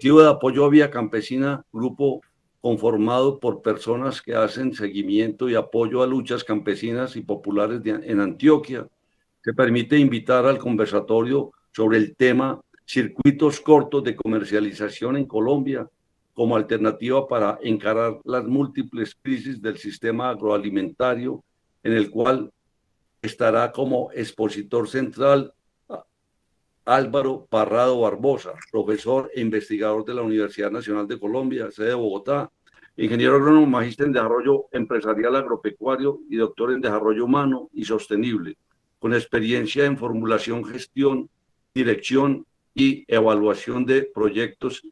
Colectivo de apoyo a Vía Campesina, grupo conformado por personas que hacen seguimiento y apoyo a luchas campesinas y populares en Antioquia, que permite invitar al conversatorio sobre el tema circuitos cortos de comercialización en Colombia como alternativa para encarar las múltiples crisis del sistema agroalimentario, en el cual estará como expositor central Álvaro Parrado Barbosa, profesor e investigador de la Universidad Nacional de Colombia, sede de Bogotá, ingeniero agrónomo, magíster en desarrollo empresarial agropecuario y doctor en desarrollo humano y sostenible, con experiencia en formulación, gestión, dirección y evaluación de proyectos,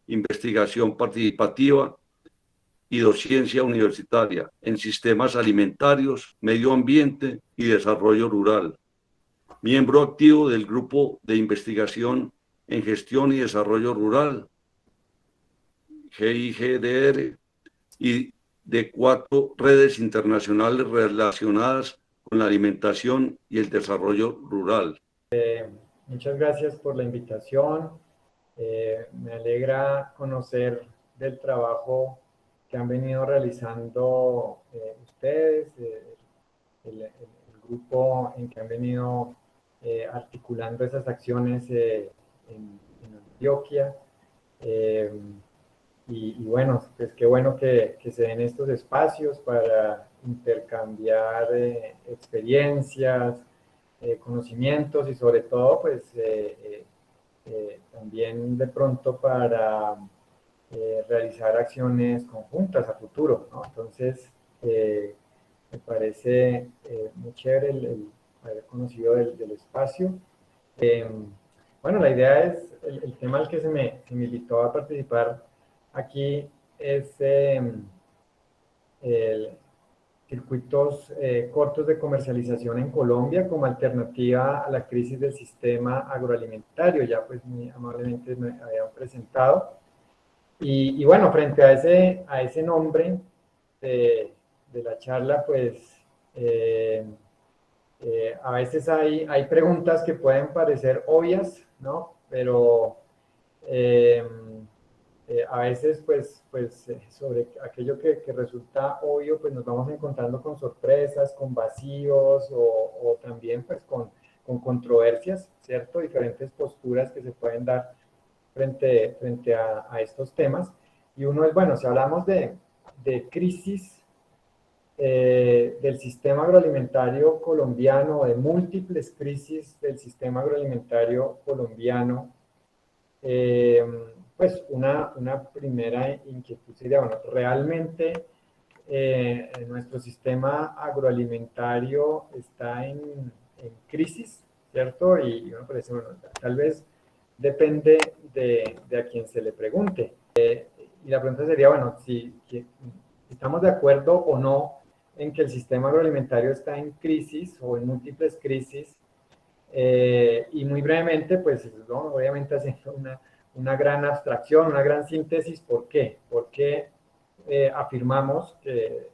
investigación participativa y docencia universitaria en sistemas alimentarios, medio ambiente y desarrollo rural. Miembro activo del Grupo de Investigación en Gestión y Desarrollo Rural, GIGDR, y de 4 redes internacionales relacionadas con la alimentación y el desarrollo rural. Muchas gracias por la invitación. Me alegra conocer del trabajo que han venido realizando ustedes, el grupo en que han venido articulando esas acciones en Antioquia. Y bueno, pues qué bueno que se den estos espacios para intercambiar experiencias, conocimientos y sobre todo pues también de pronto para realizar acciones conjuntas a futuro, ¿no? Entonces, me parece muy chévere el haber conocido del espacio. Bueno, la idea es, el tema al que se me invitó a participar aquí es el circuitos cortos de comercialización en Colombia como alternativa a la crisis del sistema agroalimentario. Ya pues muy amablemente me habían presentado. Y bueno, frente a ese nombre de la charla, pues a veces hay preguntas que pueden parecer obvias, ¿no? Pero a veces, sobre aquello que resulta obvio, pues nos vamos encontrando con sorpresas, con vacíos o también pues con controversias, ¿cierto? Diferentes posturas que se pueden dar frente a estos temas. Y uno es, bueno, si hablamos de crisis del sistema agroalimentario colombiano, de múltiples crisis del sistema agroalimentario colombiano, pues una primera inquietud sería, bueno, realmente nuestro sistema agroalimentario está en crisis, ¿cierto? Y me parece, bueno, tal vez depende de a quien se le pregunte. Y la pregunta sería, bueno, si estamos de acuerdo o no en que el sistema agroalimentario está en crisis o en múltiples crisis. Y muy brevemente, pues, ¿no? Obviamente haciendo una gran abstracción, una gran síntesis, ¿por qué? ¿Por qué afirmamos que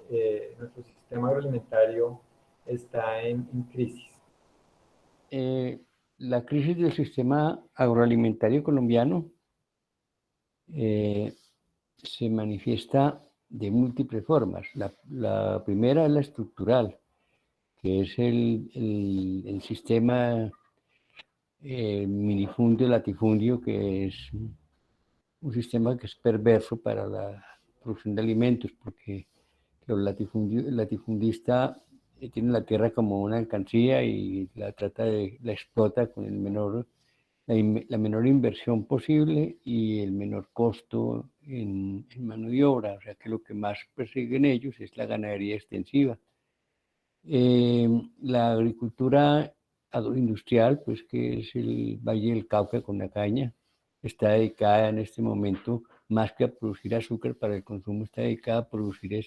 nuestro sistema agroalimentario está en crisis? La crisis del sistema agroalimentario colombiano se manifiesta de múltiples formas. La primera es la estructural, que es el sistema minifundio-latifundio, que es un sistema que es perverso para la producción de alimentos, porque el latifundista tiene la tierra como una alcancía y la explota con la menor inversión posible y el menor costo en mano de obra. O sea que lo que más persiguen ellos es la ganadería extensiva. La agricultura agroindustrial, pues que es el Valle del Cauca con la caña, está dedicada en este momento, más que a producir azúcar para el consumo, está dedicada a producir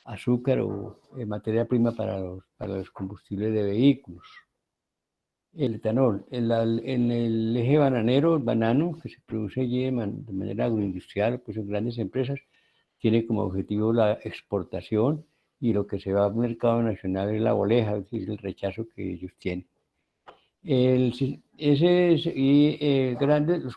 azúcar o materia prima para los combustibles de vehículos. El etanol, en el eje bananero, el banano que se produce allí de manera agroindustrial, pues en grandes empresas, tiene como objetivo la exportación y lo que se va al mercado nacional es la boleja, es decir, el rechazo que ellos tienen. Los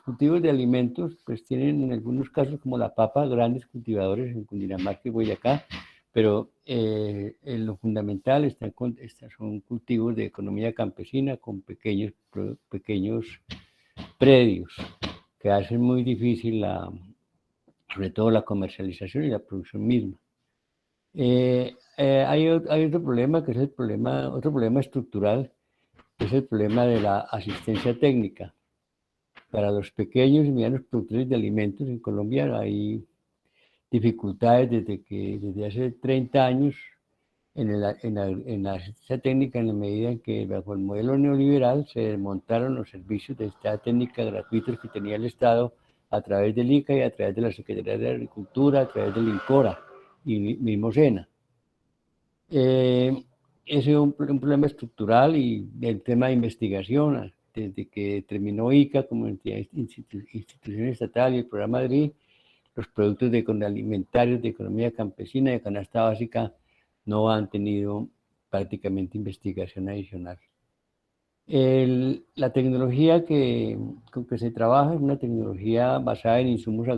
cultivos de alimentos, pues tienen en algunos casos, como la papa, grandes cultivadores en Cundinamarca y Boyacá, pero en lo fundamental son cultivos de economía campesina con pequeños predios que hacen muy difícil sobre todo la comercialización y la producción misma. Hay otro problema que es otro problema estructural, que es el problema de la asistencia técnica. Para los pequeños y medianos productores de alimentos en Colombia hay dificultades desde hace 30 años en la asistencia técnica, en la medida en que bajo el modelo neoliberal se desmontaron los servicios de asistencia técnica gratuitos que tenía el Estado a través del ICA y a través de la Secretaría de Agricultura, a través del INCORA y mismo SENA. Ese es un problema estructural, y el tema de investigación, desde que terminó ICA como institución estatal y el programa Madrid, los productos alimentarios de economía campesina y de canasta básica no han tenido prácticamente investigación adicional. La tecnología con que se trabaja es una tecnología basada en insumos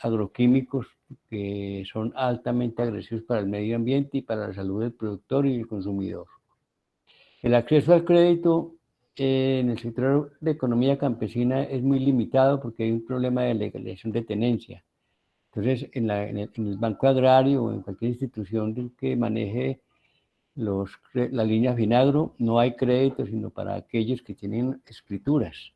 agroquímicos que son altamente agresivos para el medio ambiente y para la salud del productor y del consumidor. El acceso al crédito en el sector de economía campesina es muy limitado porque hay un problema de legalización de tenencia. Entonces, en el Banco Agrario o en cualquier institución que maneje la línea Finagro, no hay crédito sino para aquellos que tienen escrituras,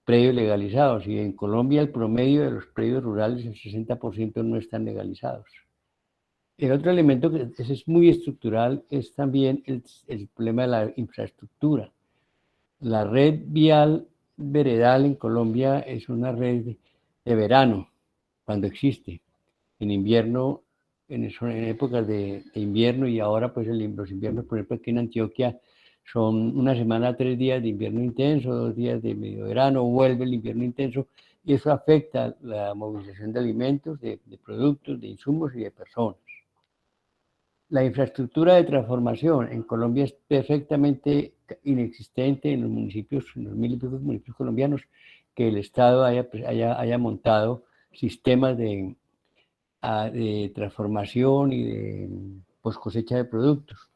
predios legalizados, y en Colombia el promedio de los predios rurales, el 60% no están legalizados. El otro elemento que es muy estructural es también el problema de la infraestructura. La red vial veredal en Colombia es una red de verano, cuando existe. En invierno, en épocas de invierno, y ahora pues los inviernos, por ejemplo, aquí en Antioquia, son una semana, 3 días de invierno intenso, 2 días de medio verano, vuelve el invierno intenso, y eso afecta la movilización de alimentos, de productos, de insumos y de personas. La infraestructura de transformación en Colombia es perfectamente inexistente en los municipios, en los 1000 y pico municipios colombianos, que el Estado haya montado sistemas de transformación y de cosecha de productos.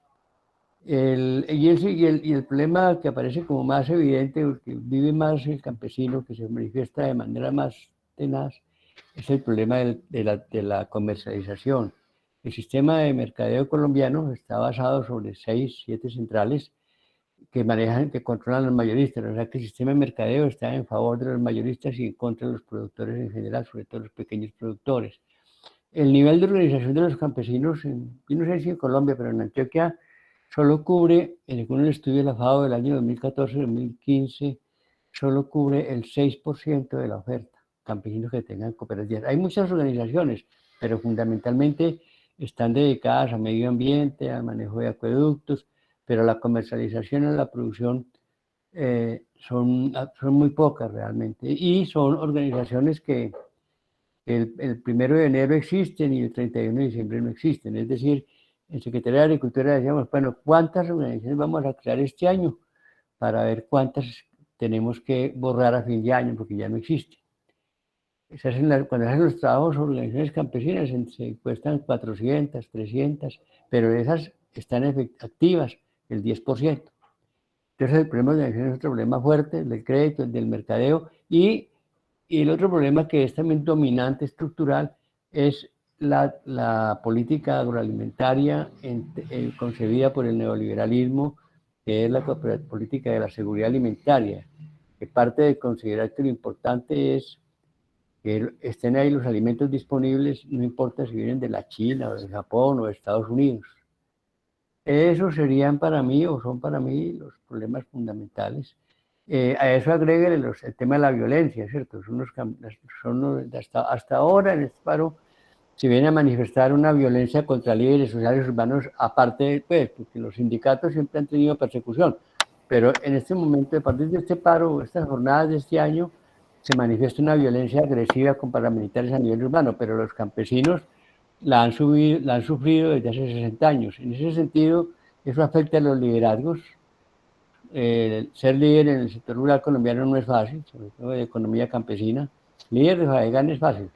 El problema que aparece como más evidente, que vive más el campesino, que se manifiesta de manera más tenaz, es el problema de la comercialización. El sistema de mercadeo colombiano está basado sobre 6, 7 centrales que controlan los mayoristas. O sea que el sistema de mercadeo está en favor de los mayoristas y en contra de los productores en general, sobre todo los pequeños productores. El nivel de organización de los campesinos, yo no sé si en Colombia, pero en Antioquia, solo cubre, según el estudio de la FAO del año 2014-2015, solo cubre el 6% de la oferta, campesinos que tengan cooperativas. Hay muchas organizaciones, pero fundamentalmente están dedicadas a medio ambiente, al manejo de acueductos, pero la comercialización y la producción son muy pocas realmente, y son organizaciones que el 1 de enero existen y el 31 de diciembre no existen. Es decir, en Secretaría de Agricultura decíamos, bueno, ¿cuántas organizaciones vamos a crear este año? Para ver cuántas tenemos que borrar a fin de año, porque ya no existen. Cuando hacen los trabajos, organizaciones campesinas se cuestan 400, 300, pero esas están activas el 10%. Entonces el problema de organización es otro problema fuerte, el del crédito, el del mercadeo, y el otro problema que es también dominante estructural es la política agroalimentaria concebida por el neoliberalismo, que es la política de la seguridad alimentaria, que parte de considerar que lo importante es que estén ahí los alimentos disponibles, no importa si vienen de la China o de Japón o de Estados Unidos. Esos serían para mí, o son para mí, los problemas fundamentales. A eso agreguen el tema de la violencia, ¿cierto? Hasta ahora en este paro se viene a manifestar una violencia contra líderes sociales urbanos, aparte, pues, porque los sindicatos siempre han tenido persecución, pero en este momento, a partir de este paro, estas jornadas de este año, se manifiesta una violencia agresiva con paramilitares a nivel urbano, pero los campesinos la han sufrido desde hace 60 años. En ese sentido, Eso afecta a los liderazgos. Ser líder en el sector rural colombiano no es fácil, sobre todo de economía campesina. Líder de Faegán es fácil,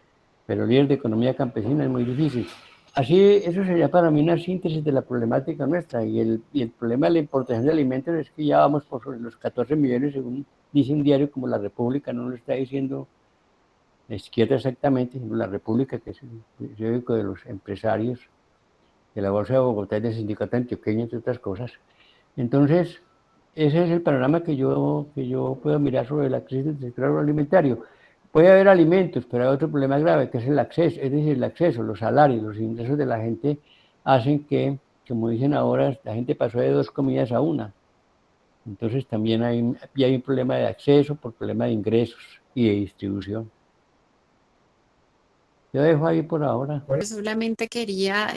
pero líder de economía campesina es muy difícil. Así, eso sería para mí una síntesis de la problemática nuestra. Y el problema de la importación de alimentos es que ya vamos por sobre los 14 millones, según dice un diario como La República, no lo está diciendo la izquierda exactamente, sino La República, que es el periódico de los empresarios de la Bolsa de Bogotá y del Sindicato Antioqueño, entre otras cosas. Entonces, ese es el panorama que yo puedo mirar sobre la crisis del sector agroalimentario. Puede haber alimentos, pero hay otro problema grave, que es el acceso, es decir, el acceso, los salarios, los ingresos de la gente hacen que, como dicen ahora, la gente pasó de 2 comidas a 1. Entonces también hay un problema de acceso por problema de ingresos y de distribución. Yo dejo ahí por ahora. Yo solamente quería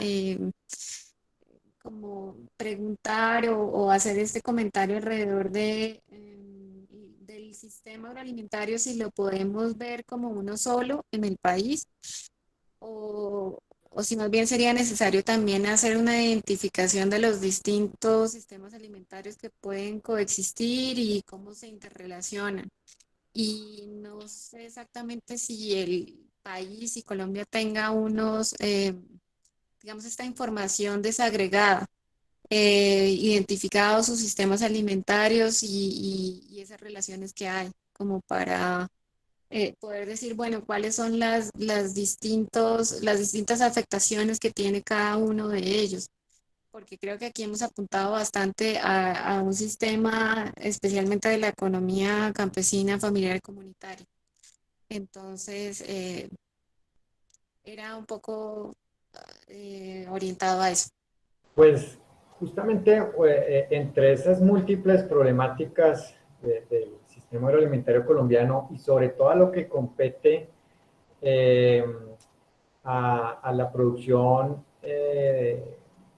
como preguntar o hacer este comentario alrededor del sistema agroalimentario, si lo podemos ver como uno solo en el país o si más bien sería necesario también hacer una identificación de los distintos sistemas alimentarios que pueden coexistir y cómo se interrelacionan. Y no sé exactamente si el país y Colombia tenga digamos, esta información desagregada, identificados sus sistemas alimentarios y esas relaciones que hay, como para poder decir, bueno, cuáles son las distintas afectaciones que tiene cada uno de ellos. Porque creo que aquí hemos apuntado bastante a un sistema, especialmente de la economía campesina, familiar y comunitaria. Entonces, era un poco orientado a eso. Pues justamente entre esas múltiples problemáticas del sistema agroalimentario colombiano y sobre todo a lo que compete eh, a la producción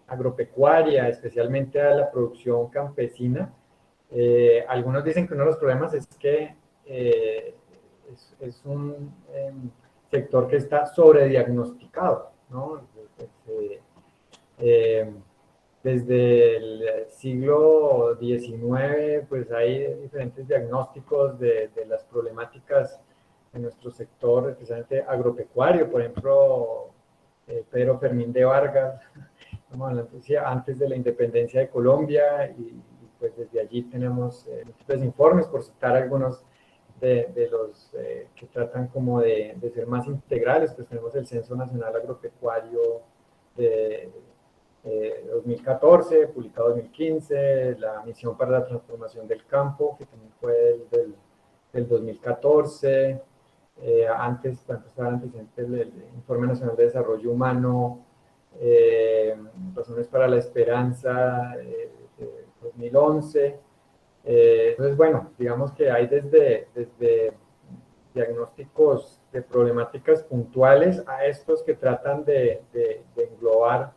agropecuaria, especialmente a la producción campesina, algunos dicen que uno de los problemas es que es un sector que está sobrediagnosticado, ¿no? Eh, desde el siglo XIX, pues hay diferentes diagnósticos de las problemáticas en nuestro sector, especialmente agropecuario. Por ejemplo, Pedro Fermín de Vargas, antes de la independencia de Colombia, y pues desde allí tenemos múltiples informes, por citar algunos de los que tratan como de ser más integrales. Pues tenemos el Censo Nacional Agropecuario de 2014, publicado 2015, la Misión para la Transformación del Campo, que también fue del 2014, antes el Informe Nacional de Desarrollo Humano, Razones para la Esperanza, de 2011. Entonces, bueno, digamos que hay desde diagnósticos de problemáticas puntuales a estos que tratan de englobar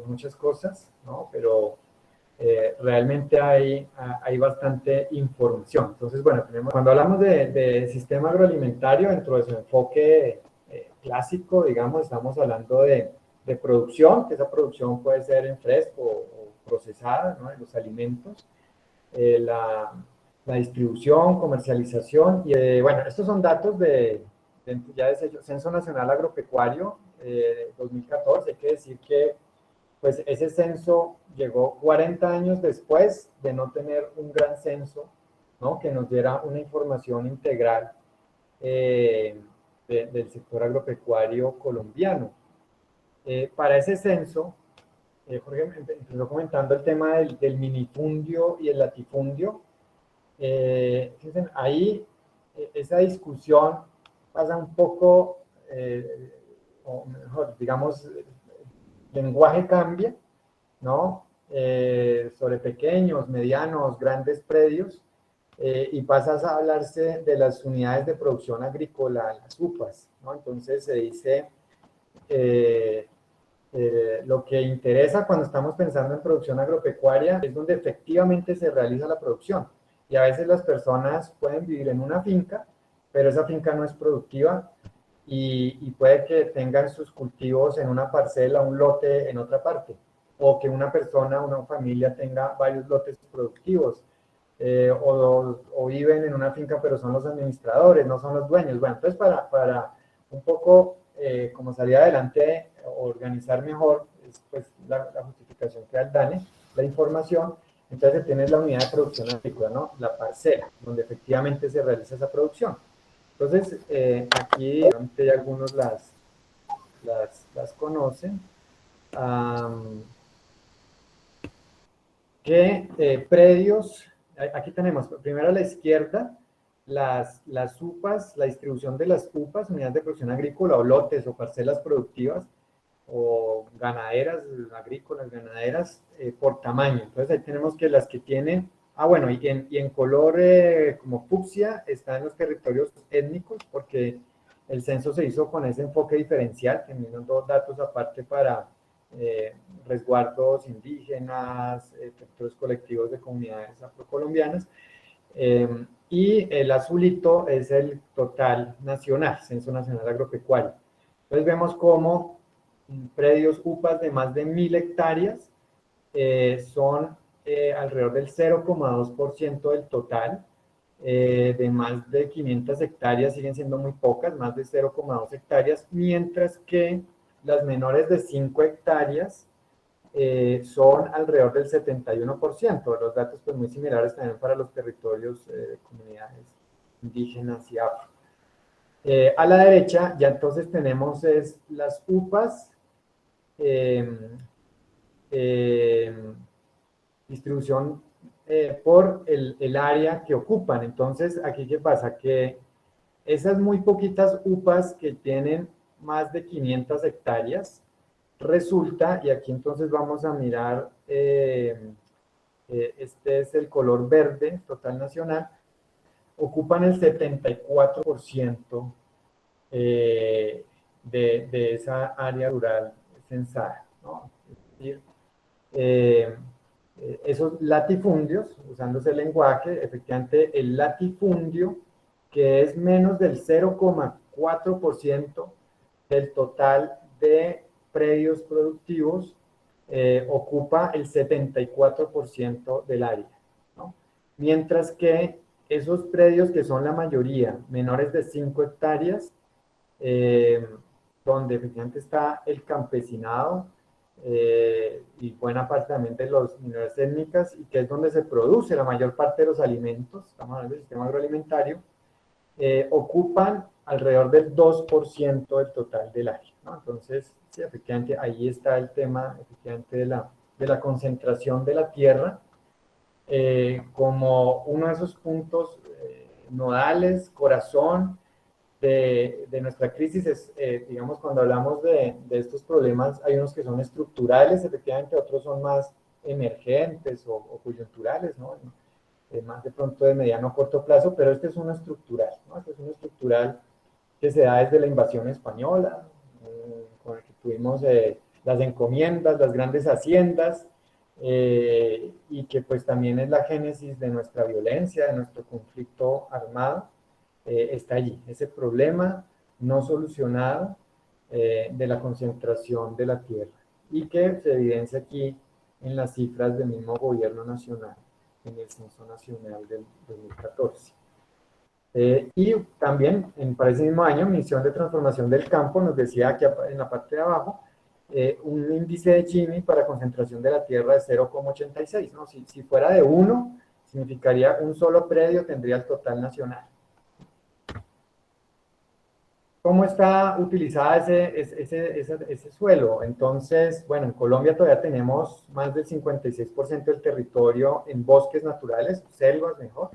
muchas cosas, ¿no? Pero realmente hay bastante información. Entonces, bueno, cuando hablamos de sistema agroalimentario, dentro de su enfoque clásico, digamos, estamos hablando de producción, que esa producción puede ser en fresco o procesada, ¿no? De los alimentos, la distribución, comercialización, y bueno, estos son datos ya de Censo Nacional Agropecuario 2014. Hay que decir que pues ese censo llegó 40 años después de no tener un gran censo, ¿no? Que nos diera una información integral del sector agropecuario colombiano. Para ese censo, Jorge empezó comentando el tema del minifundio y el latifundio. Ahí esa discusión pasa un poco, o mejor, digamos, el lenguaje cambia, ¿no? Sobre pequeños, medianos, grandes predios, y pasas a hablarse de las unidades de producción agrícola, las UPAs, ¿no? Entonces se dice lo que interesa cuando estamos pensando en producción agropecuaria es donde efectivamente se realiza la producción. Y a veces las personas pueden vivir en una finca, pero esa finca no es productiva y puede que tengan sus cultivos en una parcela, un lote en otra parte. o que una persona, una familia tenga varios lotes productivos, o viven en una finca pero son los administradores, no son los dueños. Bueno, entonces para un poco como salir adelante, organizar mejor, pues la justificación que da el DANE, la información, entonces tienes la unidad de producción agrícola, ¿no? La parcela, donde efectivamente se realiza esa producción. Entonces, aquí ya algunos las conocen. Predios, aquí tenemos primero a la izquierda las UPAs, la distribución de las UPAs, unidades de producción agrícola, o lotes o parcelas productivas, o ganaderas, agrícolas, ganaderas, por tamaño. Entonces ahí tenemos que las que tienen, bueno, y en color como fucsia están los territorios étnicos, porque el censo se hizo con ese enfoque diferencial, teniendo dos datos aparte para resguardos indígenas, territorios colectivos de comunidades afrocolombianas, y el azulito es el total nacional, Censo Nacional Agropecuario. Entonces vemos cómo predios UPAs de más de 1.000 hectáreas son alrededor del 0,2% del total. De más de 500 hectáreas siguen siendo muy pocas, más de 0,2 hectáreas, mientras que las menores de 5 hectáreas son alrededor del 71%. Los datos pues muy similares también para los territorios de comunidades indígenas y afro. A la derecha ya entonces tenemos las UPAs, distribución por el área que ocupan. Entonces, aquí ¿qué pasa? Que esas muy poquitas UPAs que tienen más de 500 hectáreas, resulta, y aquí entonces vamos a mirar, este es el color verde, total nacional, ocupan el 74% de esa área rural censada, ¿no? Es decir, esos latifundios, usando ese lenguaje, efectivamente el latifundio, que es menos del 0,4% del total de predios productivos, ocupa el 74% del área, ¿no? Mientras que esos predios, que son la mayoría menores de 5 hectáreas, donde efectivamente está el campesinado, y buena parte también de las minorías étnicas, y que es donde se produce la mayor parte de los alimentos, estamos hablando del sistema agroalimentario, ocupan alrededor del 2% del total del área, ¿no? Entonces, sí, efectivamente, ahí está el tema, efectivamente, de la concentración de la tierra, como uno de esos puntos nodales, corazón, de nuestra crisis. Es, digamos, cuando hablamos de estos problemas, hay unos que son estructurales, efectivamente, otros son más emergentes o coyunturales, ¿no? Más de pronto de mediano o corto plazo, pero este es uno estructural, ¿no? Este es uno estructural que se da desde la invasión española, con el que tuvimos las encomiendas, las grandes haciendas, y que pues también es la génesis de nuestra violencia, de nuestro conflicto armado. Está allí, ese problema no solucionado de la concentración de la tierra, y que se evidencia aquí en las cifras del mismo gobierno nacional, en el Censo Nacional del 2014. Y también, para ese mismo año, Misión de Transformación del Campo nos decía aquí en la parte de abajo, un índice de Gini para concentración de la tierra de 0,86, ¿no? Si fuera de 1, significaría un solo predio tendría el total nacional. ¿Cómo está utilizada ese suelo? Entonces, bueno, en Colombia todavía tenemos más del 56% del territorio en bosques naturales, selvas mejor,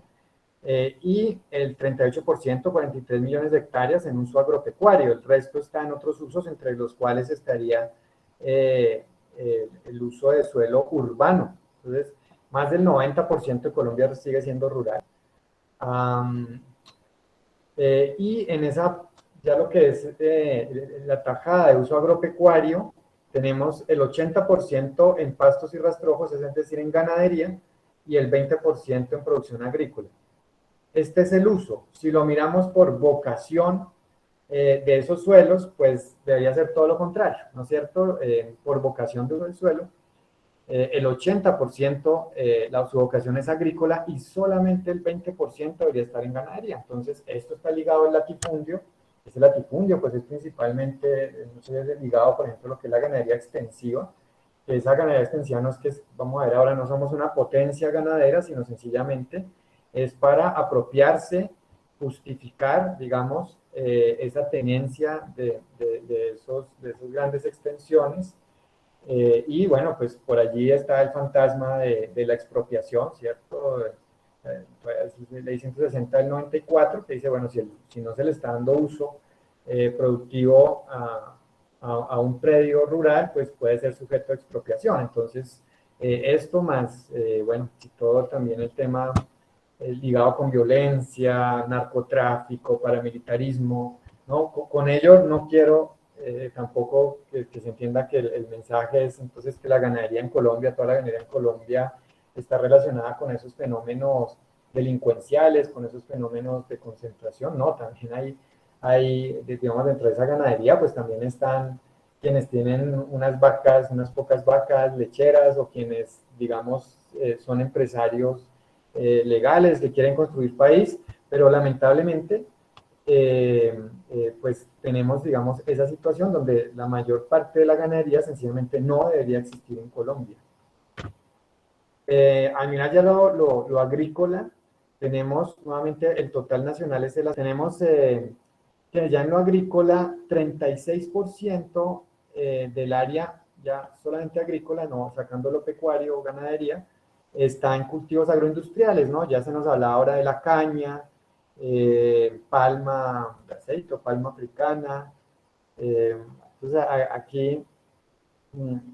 y el 38%, 43 millones de hectáreas en uso agropecuario. El resto está en otros usos, entre los cuales estaría el uso de suelo urbano. Entonces, más del 90% de Colombia sigue siendo rural. Y en esa, ya lo que es la tajada de uso agropecuario, tenemos el 80% en pastos y rastrojos, es decir, en ganadería, y el 20% en producción agrícola. Este es el uso. Si lo miramos por vocación de esos suelos, pues debería ser todo lo contrario, ¿no es cierto? Por vocación de uso del suelo, el 80% su vocación es agrícola y solamente el 20% debería estar en ganadería. Entonces, esto está ligado al latifundio. Ese latifundio, pues es principalmente, muchas veces ligado, por ejemplo, a lo que es la ganadería extensiva. Que esa ganadería extensiva no es que, vamos a ver ahora, no somos una potencia ganadera, sino sencillamente es para apropiarse, justificar, digamos, esa tenencia de esas grandes extensiones. Y bueno, pues por allí está el fantasma de la expropiación, ¿cierto? Ley 160 del 94, que dice, bueno, si no se le está dando uso productivo a un predio rural, pues puede ser sujeto a expropiación. Entonces, esto más, bueno, y todo también el tema ligado con violencia, narcotráfico, paramilitarismo, ¿no? Con ello no quiero tampoco que se entienda que el mensaje es entonces que la ganadería en Colombia, toda la ganadería en Colombia está relacionada con esos fenómenos delincuenciales, con esos fenómenos de concentración, no, también digamos, dentro de esa ganadería, pues también están quienes tienen unas vacas, unas pocas vacas lecheras o quienes, digamos, son empresarios legales que quieren construir país, pero lamentablemente pues tenemos, digamos, esa situación donde la mayor parte de la ganadería sencillamente no debería existir en Colombia. Al mirar ya lo agrícola, tenemos nuevamente el total nacional, tenemos que ya en lo agrícola 36% del área, ya solamente agrícola, no sacando lo pecuario o ganadería, está en cultivos agroindustriales, ¿no? Ya se nos hablaba ahora de la caña, palma de aceite, palma africana. Entonces aquí,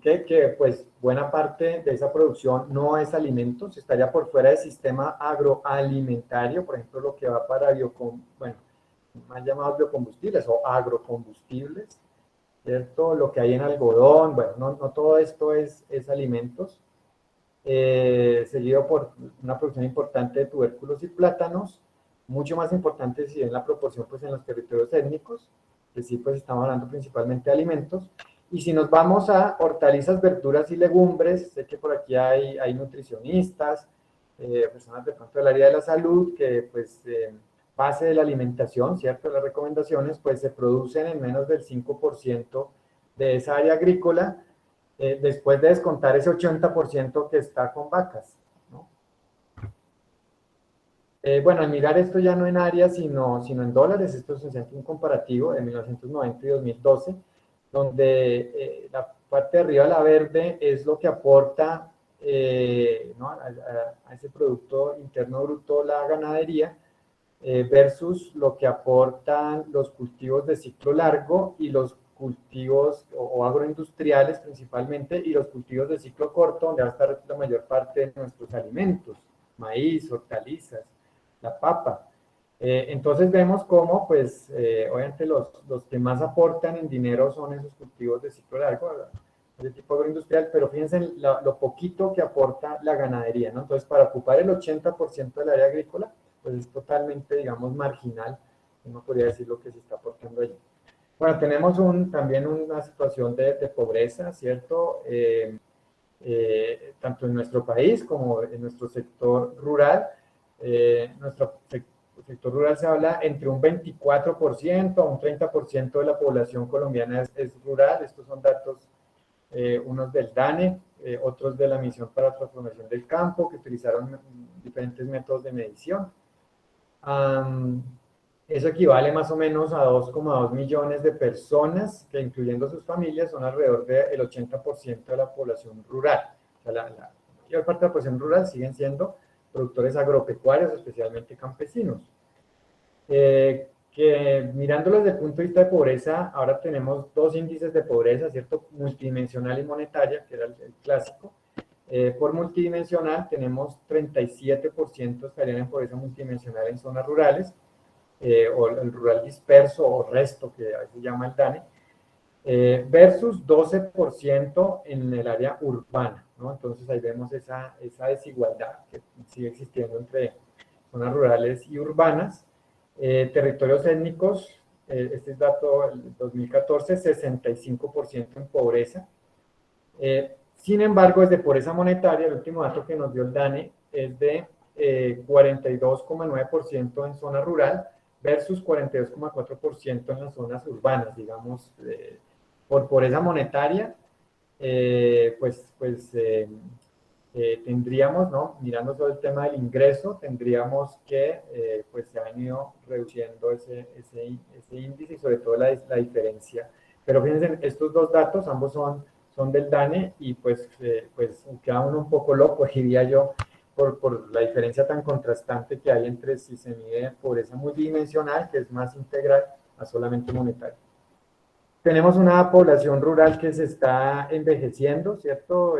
que pues buena parte de esa producción no es alimentos, estaría por fuera del sistema agroalimentario, por ejemplo, lo que va para más llamados biocombustibles o agrocombustibles, ¿cierto? Lo que hay en algodón, bueno, no todo esto es alimentos. Seguido por una producción importante de tubérculos y plátanos, mucho más importante si ven la proporción pues en los territorios étnicos, que sí pues estamos hablando principalmente de alimentos. Y si nos vamos a hortalizas, verduras y legumbres, sé que por aquí hay nutricionistas, personas de pronto del área de la salud, que pues base de la alimentación, ¿cierto? Las recomendaciones pues se producen en menos del 5% de esa área agrícola, después de descontar ese 80% que está con vacas, ¿no? Bueno, al mirar esto ya no en áreas, sino en dólares, esto es un comparativo de 1990 y 2012, donde la parte de arriba, la verde, es lo que aporta ¿no? a ese Producto Interno Bruto la ganadería, versus lo que aportan los cultivos de ciclo largo y los cultivos o agroindustriales principalmente, y los cultivos de ciclo corto, donde va a estar la mayor parte de nuestros alimentos, maíz, hortalizas, la papa. Entonces vemos cómo, pues, obviamente los que más aportan en dinero son esos cultivos de ciclo largo, de tipo agroindustrial, pero fíjense en lo poquito que aporta la ganadería, ¿no? Entonces, para ocupar el 80% del área agrícola, pues es totalmente, digamos, marginal, uno podría decir lo que se está aportando allí. Bueno, tenemos también una situación de pobreza, ¿cierto? Tanto en nuestro país como en nuestro sector rural. Nuestro sector rural se habla entre un 24% a un 30% de la población colombiana es rural. Estos son datos, unos del DANE, otros de la Misión para la Transformación del Campo, que utilizaron diferentes métodos de medición. Eso equivale más o menos a 2,2 millones de personas, que incluyendo sus familias son alrededor del 80% de la población rural. O sea, la mayor parte de la población rural siguen siendo productores agropecuarios, especialmente campesinos. Que mirándolo desde el punto de vista de pobreza, ahora tenemos dos índices de pobreza, ¿cierto? Multidimensional y monetaria, que era el clásico. Por multidimensional tenemos 37% estarían en pobreza multidimensional en zonas rurales, o el rural disperso o resto, que a veces se llama el DANE, versus 12% en el área urbana, ¿no? Entonces ahí vemos esa desigualdad que sigue existiendo entre zonas rurales y urbanas. Territorios étnicos, este es dato del 2014, 65% en pobreza. Sin embargo, desde pobreza monetaria, el último dato que nos dio el DANE es de 42,9% en zona rural versus 42,4% en las zonas urbanas, digamos, por pobreza monetaria, tendríamos, ¿no? Mirando sobre el tema del ingreso, tendríamos que, pues se ha venido reduciendo ese índice y sobre todo la diferencia. Pero fíjense, estos dos datos, ambos son del DANE y pues queda uno un poco loco, diría yo, por la diferencia tan contrastante que hay entre si se mide pobreza multidimensional, que es más integral, a solamente monetaria. Tenemos una población rural que se está envejeciendo, ¿cierto?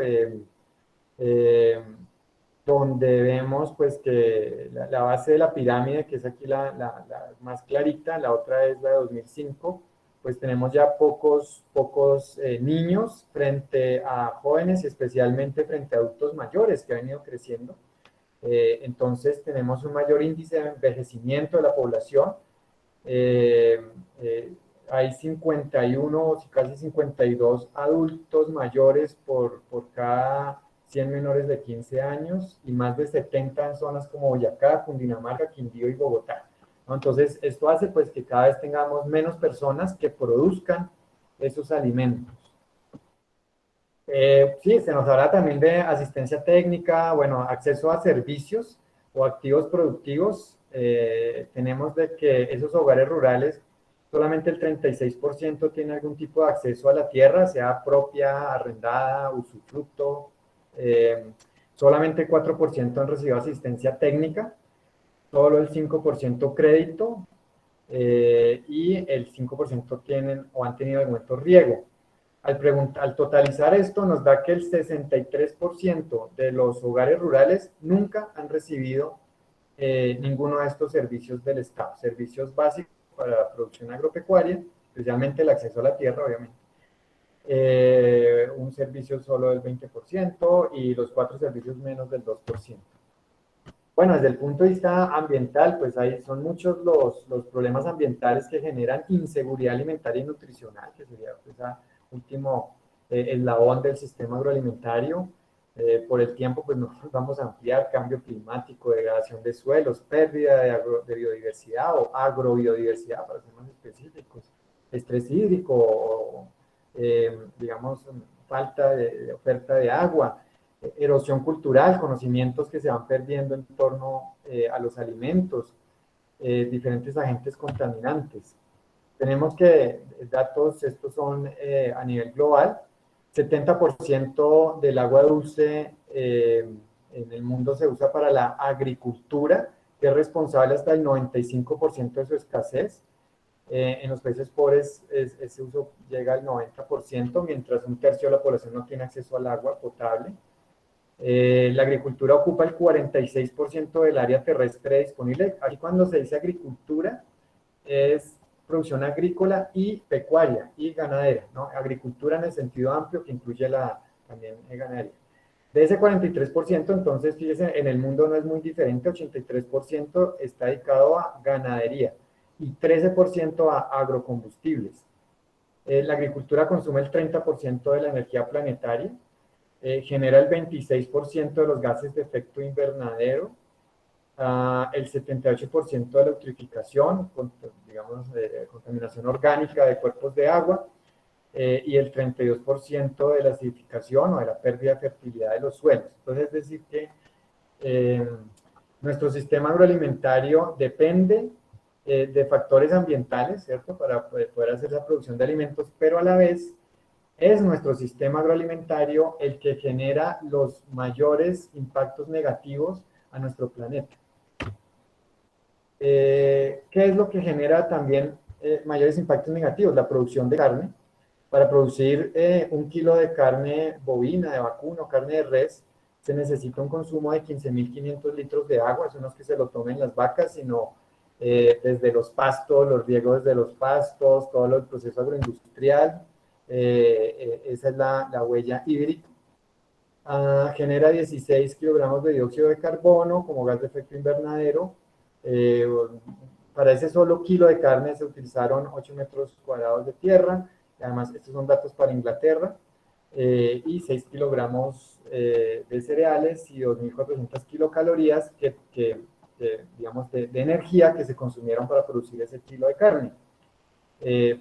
Donde vemos pues que la base de la pirámide, que es aquí la más clarita, la otra es la de 2005, pues tenemos ya pocos niños frente a jóvenes, especialmente frente a adultos mayores que han ido creciendo. Entonces tenemos un mayor índice de envejecimiento de la población. Hay 51, casi 52 adultos mayores por cada 100 menores de 15 años y más de 70 en zonas como Boyacá, Cundinamarca, Quindío y Bogotá, ¿no? Entonces, esto hace pues que cada vez tengamos menos personas que produzcan esos alimentos. Sí, se nos habla también de asistencia técnica, bueno, acceso a servicios o activos productivos. Tenemos de que esos hogares rurales, solamente el 36% tiene algún tipo de acceso a la tierra, sea propia, arrendada, usufructo. Solamente el 4% han recibido asistencia técnica, solo el 5% crédito y el 5% tienen o han tenido de momento riego. Al totalizar esto nos da que el 63% de los hogares rurales nunca han recibido ninguno de estos servicios del Estado, servicios básicos para la producción agropecuaria, especialmente el acceso a la tierra, obviamente. Un servicio solo del 20% y los 4 servicios menos del 2%. Bueno, desde el punto de vista ambiental, pues son muchos los problemas ambientales que generan inseguridad alimentaria y nutricional, que sería ese último eslabón del sistema agroalimentario. Por el tiempo, pues no vamos a ampliar cambio climático, degradación de suelos, pérdida de biodiversidad o agrobiodiversidad, para ser más específicos, estrés hídrico o digamos, falta de oferta de agua, erosión cultural, conocimientos que se van perdiendo en torno a los alimentos, diferentes agentes contaminantes. Tenemos que, datos, estos son a nivel global, 70% del agua dulce en el mundo se usa para la agricultura, que es responsable hasta el 95% de su escasez. En los países pobres ese uso llega al 90%, mientras un tercio de la población no tiene acceso al agua potable. La agricultura ocupa el 46% del área terrestre disponible. Aquí cuando se dice agricultura es producción agrícola y pecuaria y ganadera, ¿no? Agricultura en el sentido amplio que incluye también ganadería. De ese 43%, entonces, fíjense, en el mundo no es muy diferente, 83% está dedicado a ganadería y 13% a agrocombustibles. La agricultura consume el 30% de la energía planetaria, genera el 26% de los gases de efecto invernadero, el 78% de la eutrificación, digamos, contaminación orgánica de cuerpos de agua, y el 32% de la acidificación o de la pérdida de fertilidad de los suelos. Entonces, es decir que nuestro sistema agroalimentario depende de factores ambientales, ¿cierto? Para poder hacer la producción de alimentos, pero a la vez es nuestro sistema agroalimentario el que genera los mayores impactos negativos a nuestro planeta. ¿Qué es lo que genera también mayores impactos negativos? La producción de carne. Para producir 1 kilo de carne bovina, de vacuno, carne de res, se necesita un consumo de 15.500 litros de agua. Eso no es que se lo tomen las vacas, sino desde los pastos, los riegos de los pastos, todo el proceso agroindustrial. Esa es la huella hídrica. Genera 16 kilogramos de dióxido de carbono como gas de efecto invernadero. Para ese solo kilo de carne se utilizaron 8 metros cuadrados de tierra. Además, estos son datos para Inglaterra. y 6 kilogramos de cereales y 2.400 kilocalorías digamos, de energía que se consumieron para producir ese kilo de carne.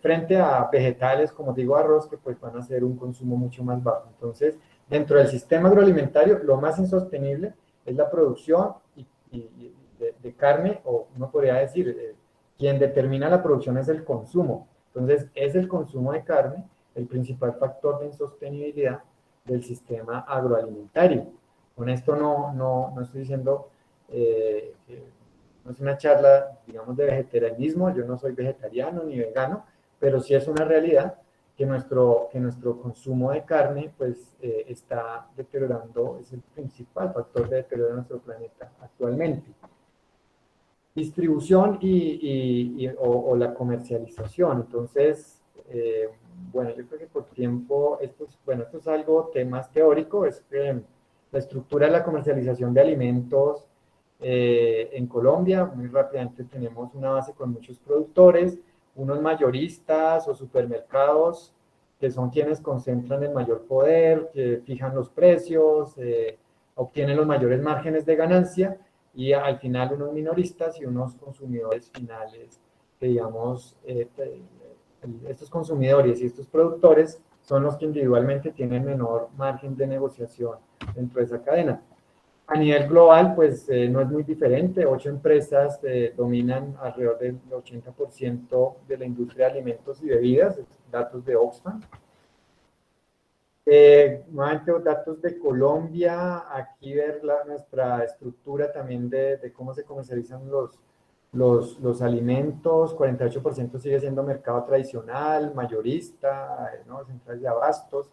Frente a vegetales, como digo, arroz, que pues van a ser un consumo mucho más bajo. Entonces, dentro del sistema agroalimentario, lo más insostenible es la producción de carne, o uno podría decir, quien determina la producción es el consumo. Entonces, es el consumo de carne el principal factor de insostenibilidad del sistema agroalimentario. Con esto no estoy diciendo no es una charla, digamos, de vegetarianismo, yo no soy vegetariano ni vegano, pero sí es una realidad que nuestro consumo de carne, pues, está deteriorando, es el principal factor de deterioro de nuestro planeta actualmente. Distribución o la comercialización. Entonces, bueno, yo creo que por tiempo, esto es algo más teórico, es la estructura de la comercialización de alimentos en Colombia. Muy rápidamente tenemos una base con muchos productores, unos mayoristas o supermercados, que son quienes concentran el mayor poder, que fijan los precios, obtienen los mayores márgenes de ganancia, y al final unos minoristas y unos consumidores finales, que digamos, estos consumidores y estos productores son los que individualmente tienen menor margen de negociación dentro de esa cadena. A nivel global, pues no es muy diferente. 8 empresas dominan alrededor del 80% de la industria de alimentos y bebidas, datos de Oxfam. Nuevamente datos de Colombia, aquí ver nuestra estructura también de cómo se comercializan los alimentos. 48% sigue siendo mercado tradicional, mayorista, ¿no? Centrales de abastos.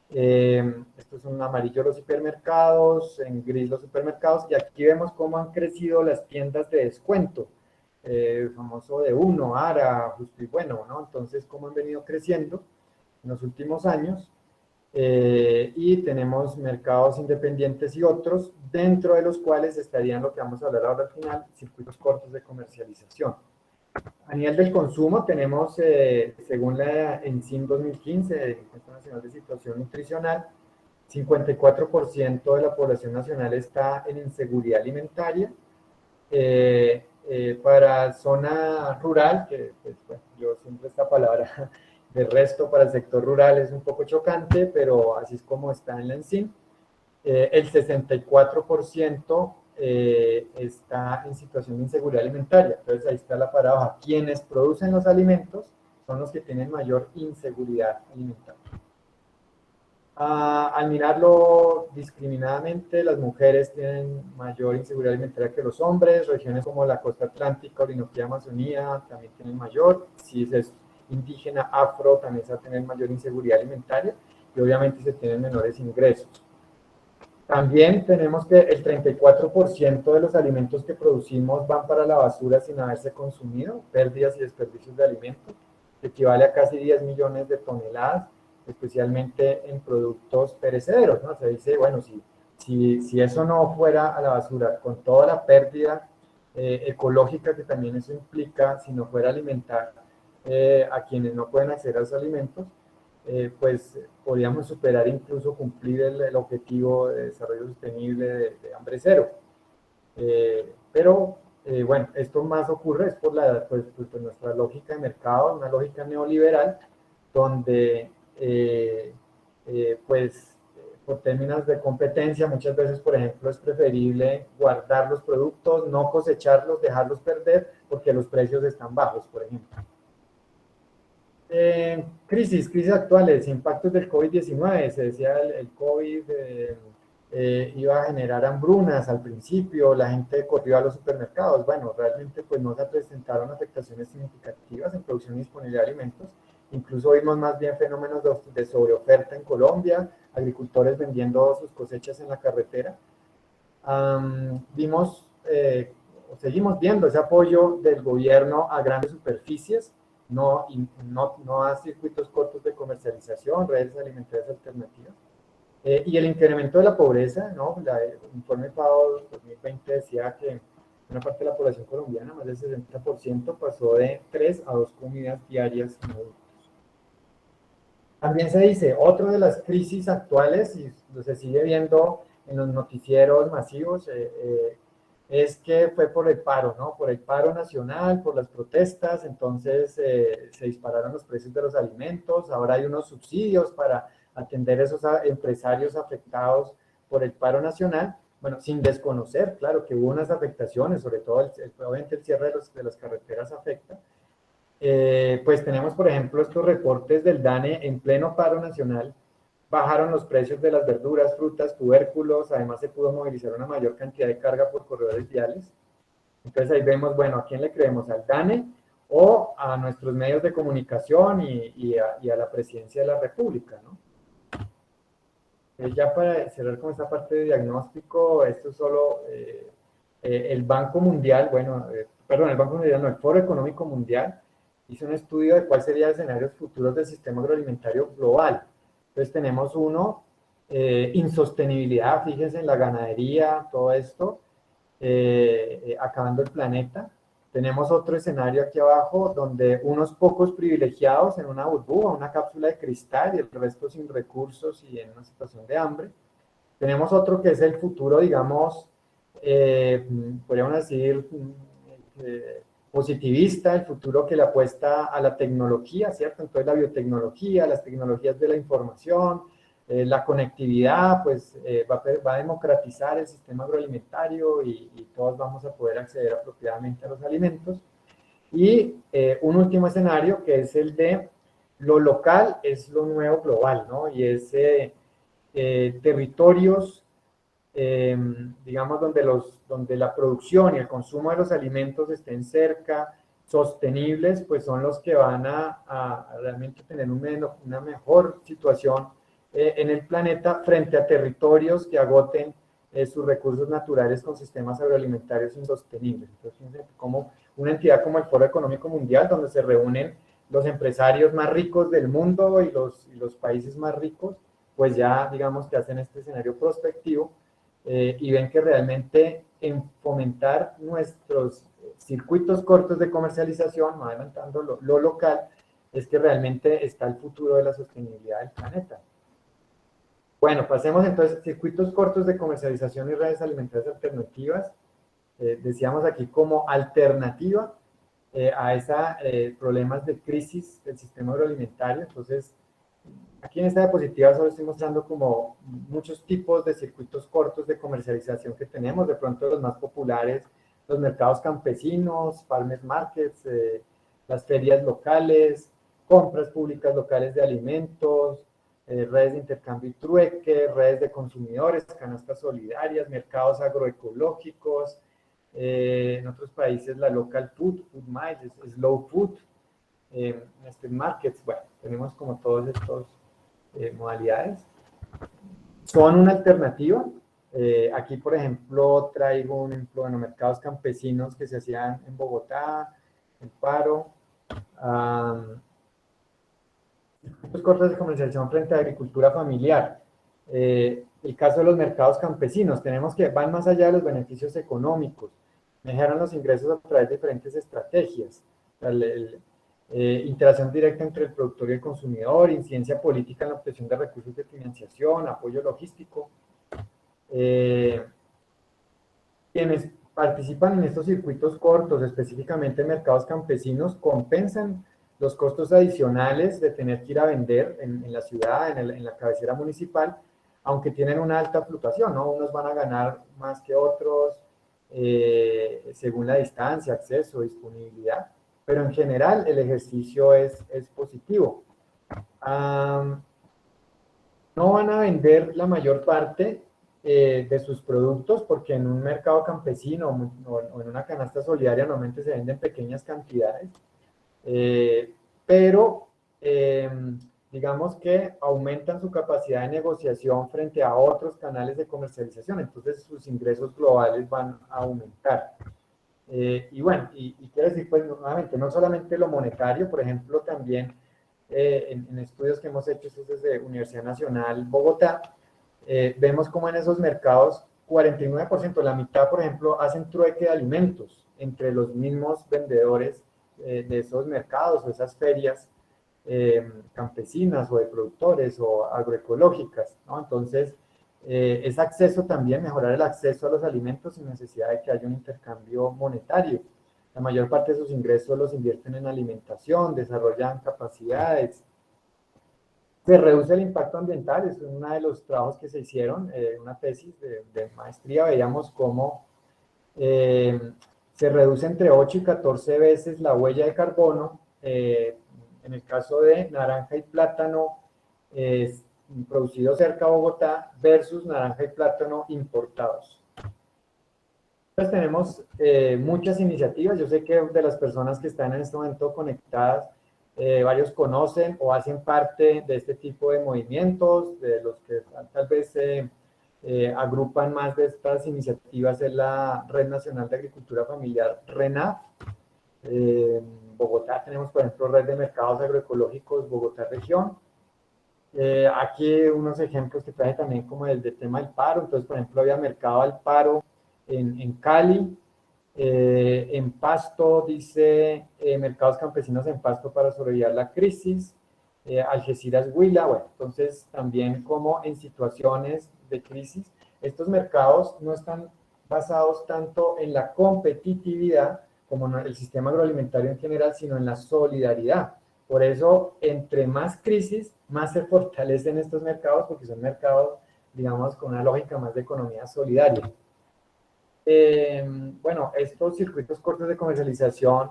Esto es en amarillo los hipermercados, en gris los supermercados, y aquí vemos cómo han crecido las tiendas de descuento, el famoso de uno, Ara, Justo y Bueno, ¿no? Entonces, cómo han venido creciendo en los últimos años. Y tenemos mercados independientes y otros, dentro de los cuales estarían lo que vamos a hablar ahora al final, circuitos cortos de comercialización. A nivel del consumo tenemos, según la ENSIM 2015, Encuesta Nacional de Situación Nutricional, 54% de la población nacional está en inseguridad alimentaria. Para zona rural, que pues, bueno, yo siempre esta palabra de resto para el sector rural es un poco chocante, pero así es como está en la ENSIM. El 64% está en situación de inseguridad alimentaria. Entonces ahí está la paradoja. Quienes producen los alimentos son los que tienen mayor inseguridad alimentaria. Al mirarlo discriminadamente, las mujeres tienen mayor inseguridad alimentaria que los hombres. Regiones como la costa atlántica, Orinoquía, Amazonía también tienen mayor. Si es indígena, afro, también se va a tener mayor inseguridad alimentaria, y obviamente se tienen menores ingresos. También tenemos que el 34% de los alimentos que producimos van para la basura sin haberse consumido, pérdidas y desperdicios de alimentos, que equivale a casi 10 millones de toneladas, especialmente en productos perecederos, ¿no? Se dice, bueno, si eso no fuera a la basura, con toda la pérdida ecológica que también eso implica, si no fuera a alimentar a quienes no pueden acceder a esos alimentos, pues podríamos superar, incluso cumplir el objetivo de desarrollo sostenible de hambre cero. Pero bueno, esto más ocurre es por nuestra lógica de mercado, una lógica neoliberal, donde pues por términos de competencia muchas veces, por ejemplo, es preferible guardar los productos, no cosecharlos, dejarlos perder porque los precios están bajos, por ejemplo. Crisis actuales, impactos del COVID-19. Se decía el COVID iba a generar hambrunas al principio, la gente corrió a los supermercados. Bueno, realmente pues no se presentaron afectaciones significativas en producción y disponibilidad de alimentos. Incluso vimos más bien fenómenos de sobreoferta en Colombia, agricultores vendiendo sus cosechas en la carretera. Seguimos viendo ese apoyo del gobierno a grandes superficies, no a circuitos cortos de comercialización, redes alimentarias alternativas. Y el incremento de la pobreza, ¿no? El informe FAO 2020 decía que una parte de la población colombiana, más del 60%, pasó de 3 a 2 comidas diarias en adultos. También se dice, otra de las crisis actuales, y se sigue viendo en los noticieros masivos, es que fue por el paro, ¿no? Por el paro nacional, por las protestas, entonces se dispararon los precios de los alimentos, ahora hay unos subsidios para atender a esos empresarios afectados por el paro nacional, bueno, sin desconocer, claro, que hubo unas afectaciones, sobre todo, obviamente el cierre de las carreteras afecta. Pues tenemos, por ejemplo, estos reportes del DANE en pleno paro nacional, bajaron los precios de las verduras, frutas, tubérculos, además se pudo movilizar una mayor cantidad de carga por corredores viales. Entonces ahí vemos, bueno, ¿a quién le creemos? ¿Al DANE o a nuestros medios de comunicación y a la presidencia de la República, ¿no? Ya para cerrar con esta parte de diagnóstico, esto es solo el Banco Mundial, bueno, perdón, el Banco Mundial no, el Foro Económico Mundial hizo un estudio de cuál serían escenarios futuros del sistema agroalimentario global. Entonces tenemos uno, insostenibilidad, fíjense en la ganadería, todo esto, acabando el planeta. Tenemos otro escenario aquí abajo donde unos pocos privilegiados en una burbuja, una cápsula de cristal y el resto sin recursos y en una situación de hambre. Tenemos otro que es el futuro, digamos, podríamos decir, positivista, el futuro que le apuesta a la tecnología, ¿cierto? Entonces la biotecnología, las tecnologías de la información, la conectividad, pues va a democratizar el sistema agroalimentario y todos vamos a poder acceder apropiadamente a los alimentos. Y un último escenario que es el de lo local es lo nuevo global, ¿no? Y es territorios, digamos, donde la producción y el consumo de los alimentos estén cerca, sostenibles, pues son los que van a realmente tener una mejor situación en el planeta frente a territorios que agoten sus recursos naturales con sistemas agroalimentarios insostenibles. Entonces, fíjense como una entidad como el Foro Económico Mundial, donde se reúnen los empresarios más ricos del mundo y los países más ricos, pues ya digamos que hacen este escenario prospectivo y ven que realmente en fomentar nuestros circuitos cortos de comercialización, no adelantando lo local, es que realmente está el futuro de la sostenibilidad del planeta. Bueno, pasemos entonces a circuitos cortos de comercialización y redes alimentarias alternativas. Decíamos aquí como alternativa a esos problemas de crisis del sistema agroalimentario. Entonces, aquí en esta diapositiva solo estoy mostrando como muchos tipos de circuitos cortos de comercialización que tenemos. De pronto los más populares, los mercados campesinos, farmers markets, las ferias locales, compras públicas locales de alimentos, redes de intercambio y trueque, redes de consumidores, canastas solidarias, mercados agroecológicos, en otros países la local food, food miles, slow food, markets, bueno, tenemos como todos estos modalidades. Son una alternativa. Aquí, por ejemplo, traigo un ejemplo de los mercados campesinos que se hacían en Bogotá, en Paro, los cortes de comercialización frente a agricultura familiar. El caso de los mercados campesinos, tenemos que van más allá de los beneficios económicos, mejoran los ingresos a través de diferentes estrategias, interacción directa entre el productor y el consumidor, incidencia política en la obtención de recursos de financiación, apoyo logístico. Quienes participan en estos circuitos cortos, específicamente en mercados campesinos, compensan los costos adicionales de tener que ir a vender en la ciudad, en la cabecera municipal, aunque tienen una alta fluctuación, ¿no? Unos van a ganar más que otros según la distancia, acceso, disponibilidad, pero en general el ejercicio es positivo. No van a vender la mayor parte de sus productos porque en un mercado campesino o en una canasta solidaria normalmente se venden pequeñas cantidades, pero digamos que aumentan su capacidad de negociación frente a otros canales de comercialización, entonces sus ingresos globales van a aumentar. Y bueno, y quiero decir, pues nuevamente, no solamente lo monetario, por ejemplo, también en estudios que hemos hecho desde Universidad Nacional Bogotá, vemos como en esos mercados 49%, la mitad, por ejemplo, hacen trueque de alimentos entre los mismos vendedores de esos mercados o esas ferias campesinas o de productores o agroecológicas, ¿no? Entonces, es acceso también, mejorar el acceso a los alimentos sin necesidad de que haya un intercambio monetario. La mayor parte de sus ingresos los invierten en alimentación, desarrollan capacidades. Se reduce el impacto ambiental, es uno de los trabajos que se hicieron, una tesis de maestría, veíamos cómo se reduce entre 8 y 14 veces la huella de carbono, en el caso de naranja y plátano producidos cerca de Bogotá versus naranja y plátano importados. Entonces tenemos muchas iniciativas. Yo sé que de las personas que están en este momento conectadas, varios conocen o hacen parte de este tipo de movimientos, de los que tal vez agrupan más de estas iniciativas es la Red Nacional de Agricultura Familiar, RENAF. En Bogotá tenemos, por ejemplo, Red de Mercados Agroecológicos Bogotá Región. Aquí unos ejemplos que traje también como el del tema del paro. Entonces, por ejemplo, había Mercado al Paro en Cali. En Pasto dice Mercados Campesinos en Pasto para sobrevivir la crisis. Algeciras Huila. Bueno, entonces también como en situaciones de crisis, estos mercados no están basados tanto en la competitividad como en el sistema agroalimentario en general, sino en la solidaridad. Por eso, entre más crisis, más se fortalecen estos mercados, porque son mercados, digamos, con una lógica más de economía solidaria. Bueno, estos circuitos cortos de comercialización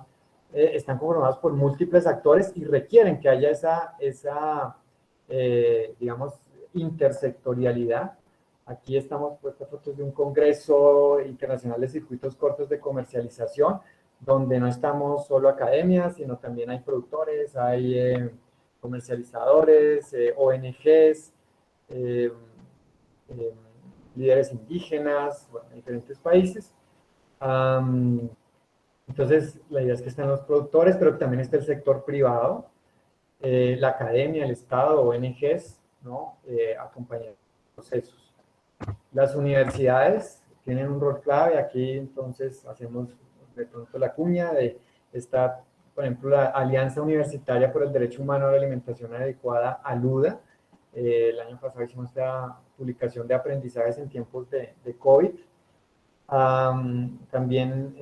están conformados por múltiples actores y requieren que haya esa digamos, intersectorialidad. Aquí estamos puestas fotos de un congreso internacional de circuitos cortos de comercialización, donde no estamos solo academias, sino también hay productores, hay comercializadores, ONGs, líderes indígenas, bueno, en diferentes países. Entonces, la idea es que estén los productores, pero también está el sector privado, la academia, el Estado, ONGs, ¿no? Acompañando los procesos. Las universidades tienen un rol clave. Aquí, entonces, hacemos de pronto la cuña de esta, por ejemplo, la Alianza Universitaria por el Derecho Humano a la Alimentación Adecuada, ALUDA. El año pasado hicimos esta publicación de aprendizajes en tiempos de COVID. También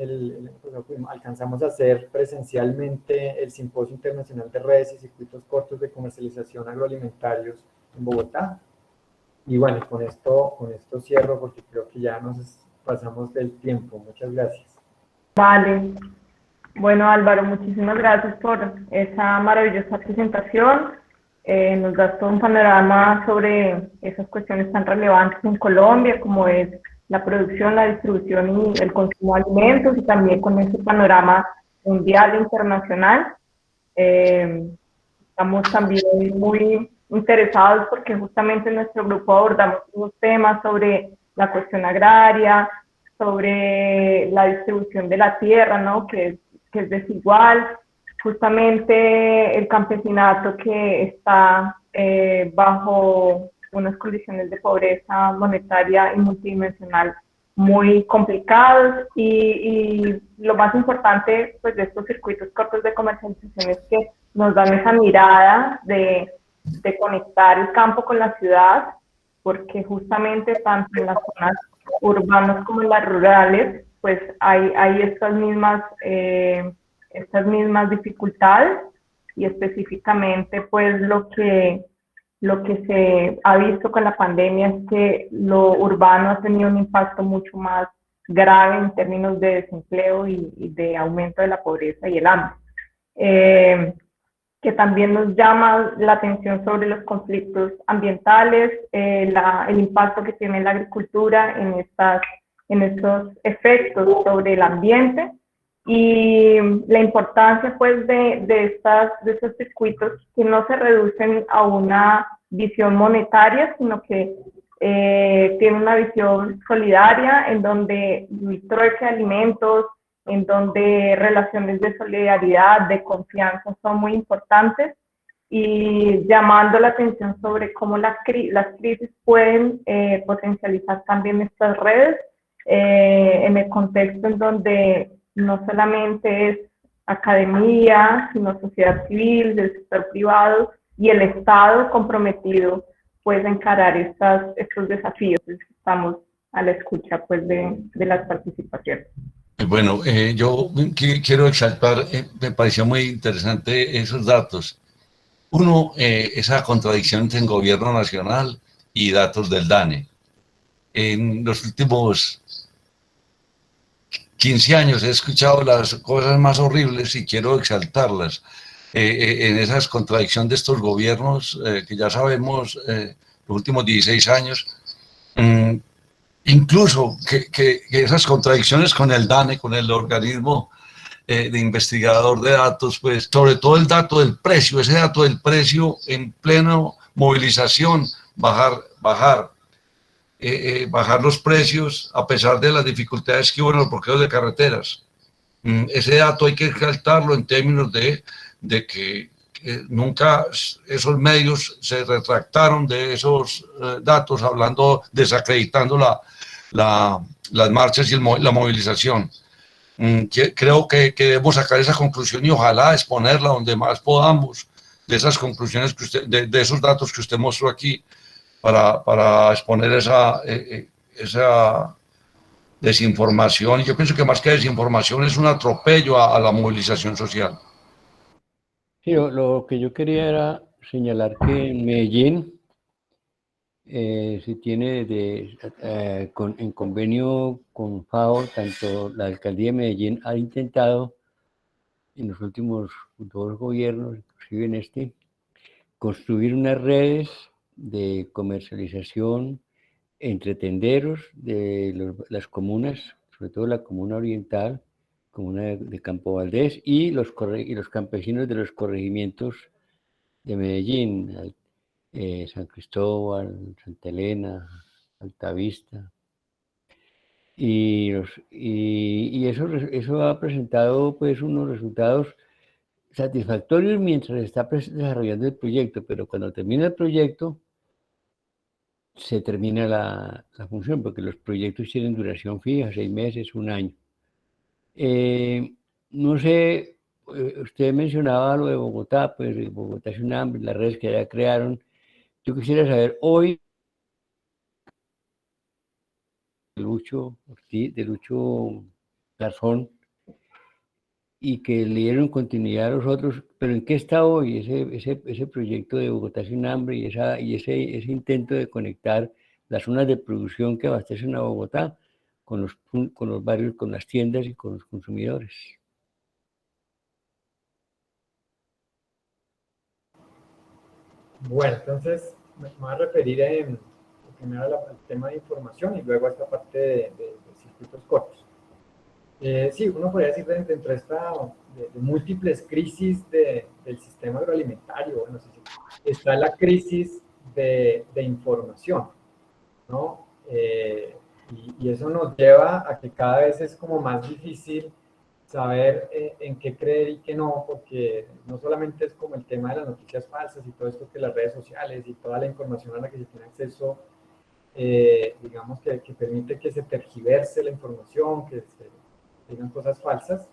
alcanzamos a hacer presencialmente el Simposio Internacional de Redes y Circuitos Cortos de Comercialización Agroalimentarios en Bogotá. Y bueno, con esto cierro porque creo que ya nos pasamos del tiempo. Muchas gracias. Vale. Bueno, Álvaro, muchísimas gracias por esa maravillosa presentación. Nos das todo un panorama sobre esas cuestiones tan relevantes en Colombia, como es la producción, la distribución y el consumo de alimentos, y también con ese panorama mundial e internacional. Estamos también muy interesados porque justamente en nuestro grupo abordamos unos temas sobre la cuestión agraria, sobre la distribución de la tierra, ¿no? que es desigual. Justamente el campesinato que está bajo unas condiciones de pobreza monetaria y multidimensional muy complicados, y lo más importante pues de estos circuitos cortos de comercialización es que nos dan esa mirada de conectar el campo con la ciudad, porque justamente tanto en las zonas urbanas como en las rurales pues hay estas mismas dificultades, y específicamente pues lo que se ha visto con la pandemia es que lo urbano ha tenido un impacto mucho más grave en términos de desempleo y de aumento de la pobreza y el hambre. Que también nos llama la atención sobre los conflictos ambientales, el impacto que tiene la agricultura en estos efectos sobre el ambiente, y la importancia pues de estos circuitos que no se reducen a una visión monetaria, sino que tienen una visión solidaria, en donde el trueque de alimentos, en donde relaciones de solidaridad, de confianza son muy importantes, y llamando la atención sobre cómo las crisis pueden potencializar también estas redes, en el contexto en donde no solamente es academia, sino sociedad civil, del sector privado y el Estado comprometido pues a encarar estos desafíos. Entonces, estamos a la escucha pues de las participaciones. Bueno, yo quiero exaltar, me pareció muy interesante esos datos. Uno, esa contradicción entre el gobierno nacional y datos del DANE. En los últimos 15 años he escuchado las cosas más horribles y quiero exaltarlas. En esa contradicción de estos gobiernos que ya sabemos, los últimos 16 años, incluso que esas contradicciones con el DANE, con el organismo de investigador de datos, pues sobre todo el dato del precio, ese dato del precio en plena movilización, bajar los precios a pesar de las dificultades que hubo en los bloqueos de carreteras. Ese dato hay que exaltarlo en términos de que nunca esos medios se retractaron de esos datos, desacreditando las marchas y la movilización. Creo que debemos sacar esa conclusión y ojalá exponerla donde más podamos, de esas conclusiones de esos datos que usted mostró aquí, para exponer esa desinformación. Yo pienso que más que desinformación es un atropello a la movilización social. Sí, lo que yo quería era señalar que en Medellín se tiene en convenio con FAO, tanto la alcaldía de Medellín ha intentado en los últimos 2 gobiernos, inclusive en este, construir unas redes de comercialización entre tenderos de las comunas, sobre todo la comuna oriental, comuna de Campo Valdés, y los campesinos de los corregimientos de Medellín, San Cristóbal, Santa Elena, Altavista. Y eso ha presentado pues unos resultados satisfactorios mientras se está desarrollando el proyecto, pero cuando termina el proyecto se termina la función, porque los proyectos tienen duración fija, 6 meses, 1 año. No sé, usted mencionaba lo de Bogotá, pues Bogotá es un hambre, las redes que ya crearon. Yo quisiera saber hoy de Lucho Garzón, y que le dieron continuidad a los otros, pero ¿en qué está hoy ese proyecto de Bogotá sin hambre y ese intento de conectar las zonas de producción que abastecen a Bogotá con los barrios, con las tiendas y con los consumidores? Bueno, entonces me voy a referir primero al tema de información y luego a esta parte de circuitos cortos. Sí, uno podría decir dentro de esta de múltiples crisis del sistema agroalimentario, bueno, está la crisis de información, ¿no? Y eso nos lleva a que cada vez es como más difícil saber en qué creer y qué no, porque no solamente es como el tema de las noticias falsas y todo esto que las redes sociales y toda la información a la que se tiene acceso, digamos que permite que se tergiverse la información, que se digan cosas falsas,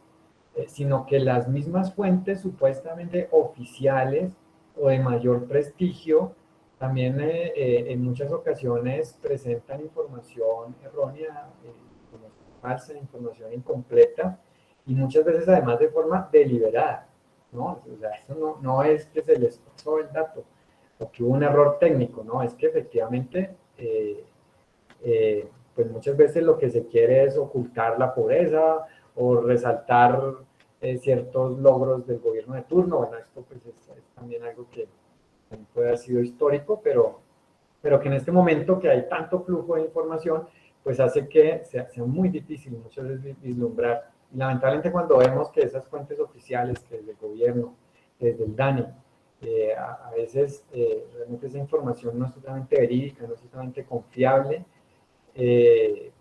sino que las mismas fuentes supuestamente oficiales o de mayor prestigio también en muchas ocasiones presentan información errónea, información falsa, información incompleta, y muchas veces además de forma deliberada, ¿no? O sea, eso no es que se les pasó el dato o que hubo un error técnico, ¿no? Es que efectivamente pues muchas veces lo que se quiere es ocultar la pobreza o resaltar ciertos logros del gobierno de turno. Bueno, esto pues es también algo que puede haber sido histórico, pero que en este momento que hay tanto flujo de información, pues hace que sea muy difícil muchas veces vislumbrar. Y lamentablemente cuando vemos que esas fuentes oficiales, que desde el gobierno, desde el DANE, a veces realmente esa información no es totalmente verídica, no es totalmente confiable,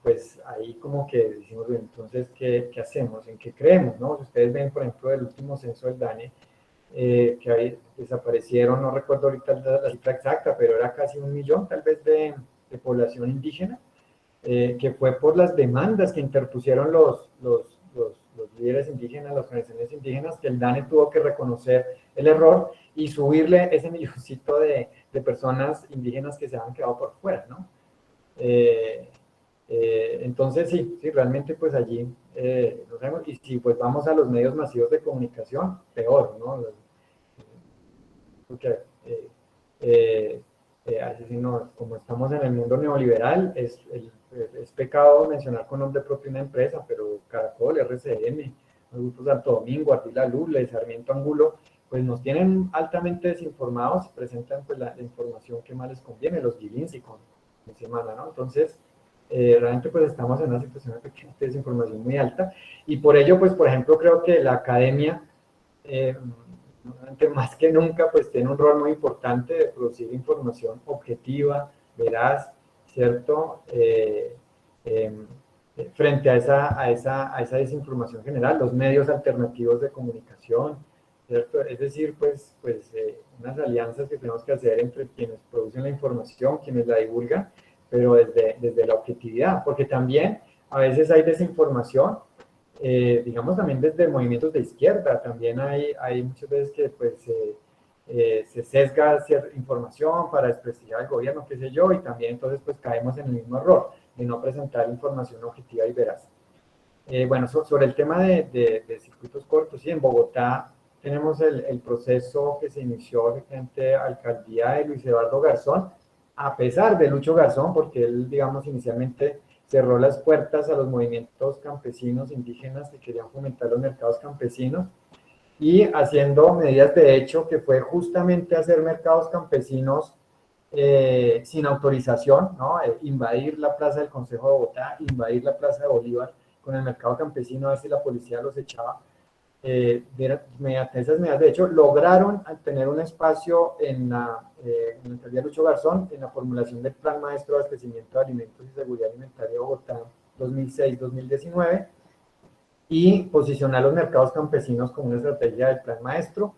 pues ahí como que decimos, entonces, ¿qué hacemos? ¿En qué creemos? ¿No? Si ustedes ven, por ejemplo, el último censo del DANE, que ahí desaparecieron, no recuerdo ahorita la cifra exacta, pero era casi 1 millón tal vez de población indígena, que fue por las demandas que interpusieron los líderes indígenas, las organizaciones indígenas, que el DANE tuvo que reconocer el error y subirle ese milloncito de personas indígenas que se habían quedado por fuera, ¿no? Entonces, sí, realmente pues allí nos vemos, y si pues vamos a los medios masivos de comunicación, peor, ¿no? Porque, así no, como estamos en el mundo neoliberal, es pecado mencionar con nombre propio una empresa, pero Caracol, RCN, los grupos Santo Domingo, Ardila Lule, Sarmiento Angulo, pues nos tienen altamente desinformados y presentan pues la información que más les conviene, los Gilinski con semana, ¿no? Entonces, realmente pues estamos en una situación de desinformación muy alta, y por ello pues por ejemplo creo que la academia más que nunca pues tiene un rol muy importante de producir información objetiva, veraz, ¿cierto? Frente a esa desinformación general, los medios alternativos de comunicación, ¿cierto? Es decir, pues unas alianzas que tenemos que hacer entre quienes producen la información, quienes la divulgan, pero desde la objetividad, porque también a veces hay desinformación, digamos también desde movimientos de izquierda, también hay muchas veces que pues se sesga cierta información para desprestigiar al gobierno, qué sé yo, y también entonces pues caemos en el mismo error de no presentar información objetiva y veraz. Bueno, sobre el tema de circuitos cortos, sí, en Bogotá tenemos el proceso que se inició frente a la alcaldía de Luis Eduardo Garzón, a pesar de Lucho Garzón, porque él, digamos, inicialmente cerró las puertas a los movimientos campesinos indígenas que querían fomentar los mercados campesinos, y haciendo medidas de hecho que fue justamente hacer mercados campesinos sin autorización, ¿no? Invadir la plaza del Consejo de Bogotá, invadir la plaza de Bolívar con el mercado campesino, a ver si la policía los echaba. Mediante esas medidas, de hecho, lograron tener un espacio en la alcaldía Lucho Garzón en la formulación del Plan Maestro de Abastecimiento de Alimentos y Seguridad Alimentaria de Bogotá 2006-2019, y posicionar los mercados campesinos como una estrategia del Plan Maestro,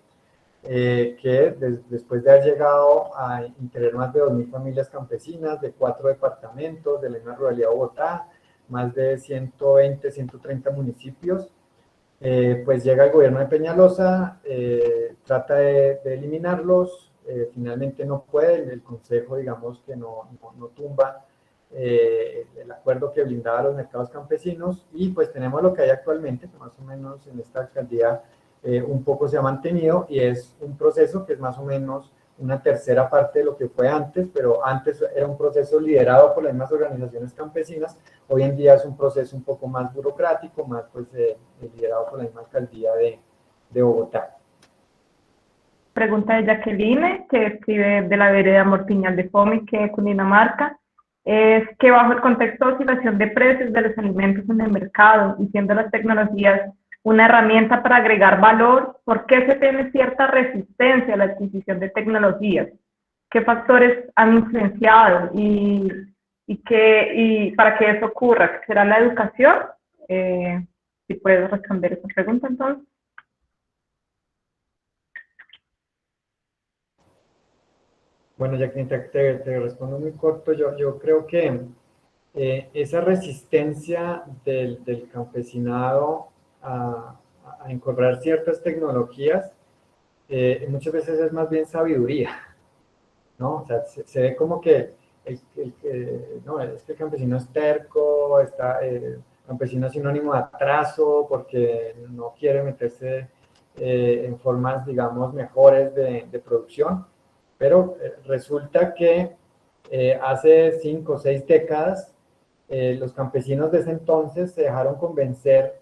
que después de haber llegado a integrar más de 2.000 familias campesinas de 4 departamentos de la misma ruralidad de Bogotá, más de 120, 130 municipios, pues llega el gobierno de Peñalosa, trata de eliminarlos, finalmente no puede, el consejo digamos que no tumba el acuerdo que blindaba a los mercados campesinos, y pues tenemos lo que hay actualmente, que más o menos en esta alcaldía un poco se ha mantenido, y es un proceso que es más o menos una tercera parte de lo que fue antes, pero antes era un proceso liderado por las mismas organizaciones campesinas, hoy en día es un proceso un poco más burocrático, más pues liderado por la misma alcaldía de Bogotá. Pregunta de Jacqueline, que escribe de la vereda Mortiñal de Fomique, Cundinamarca, es que bajo el contexto de oscilación de precios de los alimentos en el mercado y siendo las tecnologías una herramienta para agregar valor, ¿por qué se tiene cierta resistencia a la adquisición de tecnologías? ¿Qué factores han influenciado y para que eso ocurra? ¿Será la educación? Si puedes responder esa pregunta entonces. Bueno, Jacqueline, te respondo muy corto. Yo creo que esa resistencia del campesinado a incorporar ciertas tecnologías muchas veces es más bien sabiduría, ¿no? O sea, se ve como que no, es que el campesino es terco, el campesino es sinónimo de atraso porque no quiere meterse en formas, digamos, mejores de producción, pero resulta que hace 5 o 6 décadas los campesinos de ese entonces se dejaron convencer,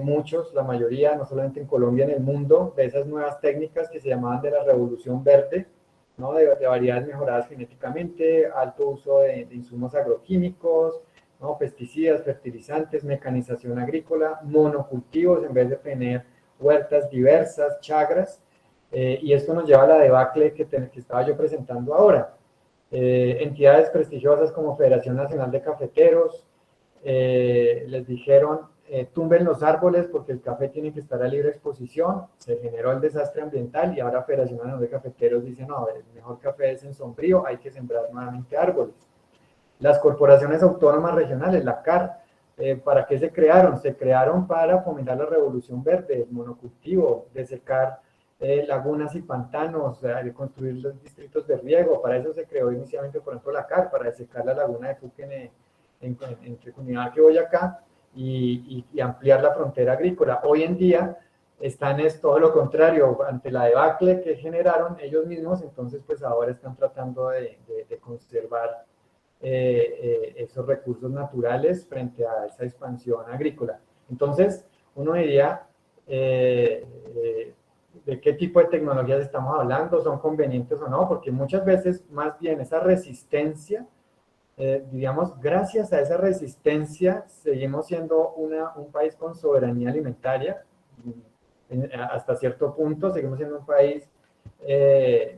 muchos, la mayoría, no solamente en Colombia, en el mundo, de esas nuevas técnicas que se llamaban de la revolución verde, ¿no? de variedades mejoradas genéticamente, alto uso de insumos agroquímicos, ¿no? Pesticidas, fertilizantes, mecanización agrícola, monocultivos en vez de tener huertas diversas, chagras, y esto nos lleva a la debacle que estaba yo presentando ahora. Entidades prestigiosas como Federación Nacional de Cafeteros les dijeron tumben los árboles porque el café tiene que estar a libre exposición, se generó el desastre ambiental y ahora Federación Nacional de Cafeteros dice no, el mejor café es en sombrío, hay que sembrar nuevamente árboles. Las corporaciones autónomas regionales, la CAR, ¿para qué se crearon? Se crearon para fomentar la revolución verde, el monocultivo, de secar lagunas y pantanos, de construir los distritos de riego. Para eso se creó inicialmente, por ejemplo, la CAR, para secar la laguna de Fuquene entre Cundinamarca y Boyacá y ampliar la frontera agrícola. Hoy en día es todo lo contrario, ante la debacle que generaron ellos mismos, entonces pues ahora están tratando de conservar esos recursos naturales frente a esa expansión agrícola. Entonces, uno diría, ¿de qué tipo de tecnologías estamos hablando? ¿Son convenientes o no? Porque muchas veces, más bien, esa resistencia, digamos, gracias a esa resistencia, seguimos siendo un país con soberanía alimentaria. Hasta cierto punto, seguimos siendo un país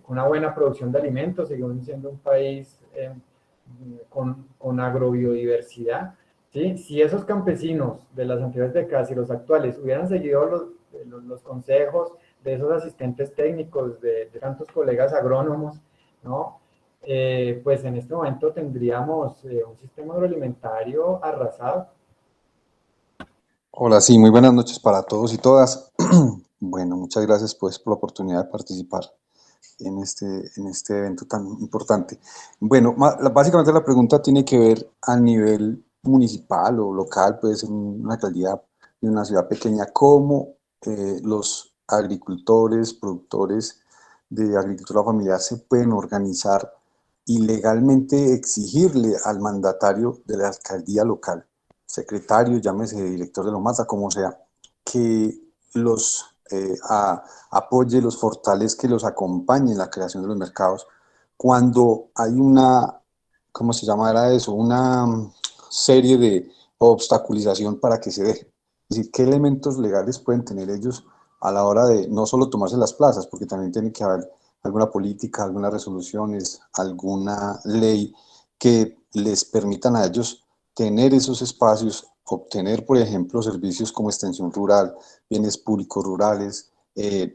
con una buena producción de alimentos, seguimos siendo un país con agrobiodiversidad. ¿Sí? Si esos campesinos de las anteriores décadas y los actuales hubieran seguido los consejos de esos asistentes técnicos, de tantos colegas agrónomos, ¿no? Pues en este momento tendríamos un sistema agroalimentario arrasado. Hola, sí, muy buenas noches para todos y todas. Bueno, muchas gracias pues por la oportunidad de participar en este evento tan importante. Bueno, básicamente la pregunta tiene que ver a nivel municipal o local, puede ser una alcaldía de una ciudad pequeña, cómo los agricultores, productores de agricultura familiar se pueden organizar y legalmente exigirle al mandatario de la alcaldía local, secretario, llámese director de Lomasa, como sea, que los apoye, los fortalezca, que los acompañe en la creación de los mercados, cuando hay una, ¿cómo se llamará eso? Una serie de obstaculización para que se dé. Es decir, ¿qué elementos legales pueden tener ellos a la hora de no solo tomarse las plazas, porque también tiene que haber alguna política, algunas resoluciones, alguna ley que les permitan a ellos tener esos espacios, obtener, por ejemplo, servicios como extensión rural, bienes públicos rurales,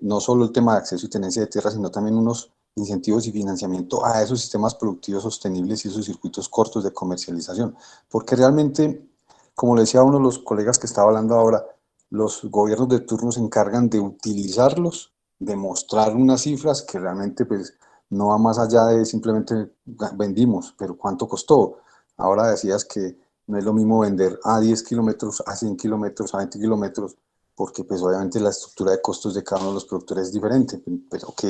no solo el tema de acceso y tenencia de tierra, sino también unos incentivos y financiamiento a esos sistemas productivos sostenibles y esos circuitos cortos de comercialización. Porque realmente, como le decía uno de los colegas que estaba hablando ahora, los gobiernos de turno se encargan de utilizarlos, de mostrar unas cifras que realmente pues no va más allá de simplemente vendimos, pero ¿cuánto costó? Ahora decías que no es lo mismo vender a 10 kilómetros, a 100 kilómetros, a 20 kilómetros, porque pues obviamente la estructura de costos de cada uno de los productores es diferente, pero que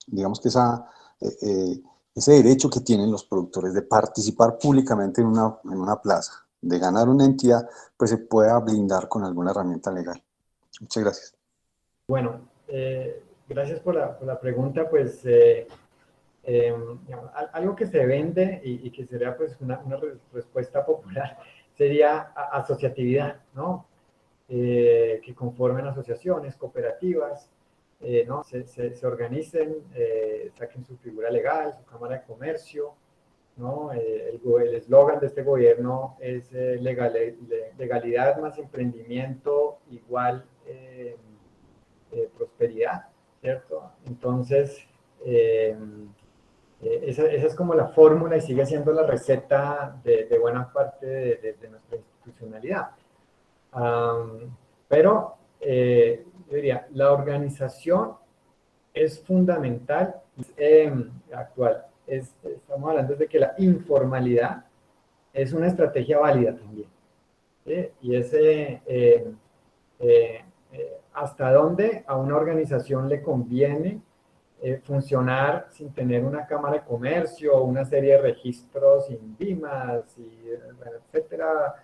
digamos que ese derecho que tienen los productores de participar públicamente en una plaza, de ganar una entidad, pues se pueda blindar con alguna herramienta legal. Muchas gracias. Bueno, gracias por la pregunta, pues algo que se vende y que sería pues una respuesta popular sería asociatividad, ¿no? Que conformen asociaciones, cooperativas, ¿no? Se organicen, saquen su figura legal, su cámara de comercio, ¿no? El eslogan de este gobierno es legalidad más emprendimiento igual prosperidad, ¿cierto? Entonces, esa es como la fórmula y sigue siendo la receta de buena parte de nuestra institucionalidad. Pero yo diría, la organización es fundamental, actual. Estamos hablando de que la informalidad es una estrategia válida también. Y hasta dónde a una organización le conviene funcionar sin tener una cámara de comercio, una serie de registros INVIMAS, etcétera,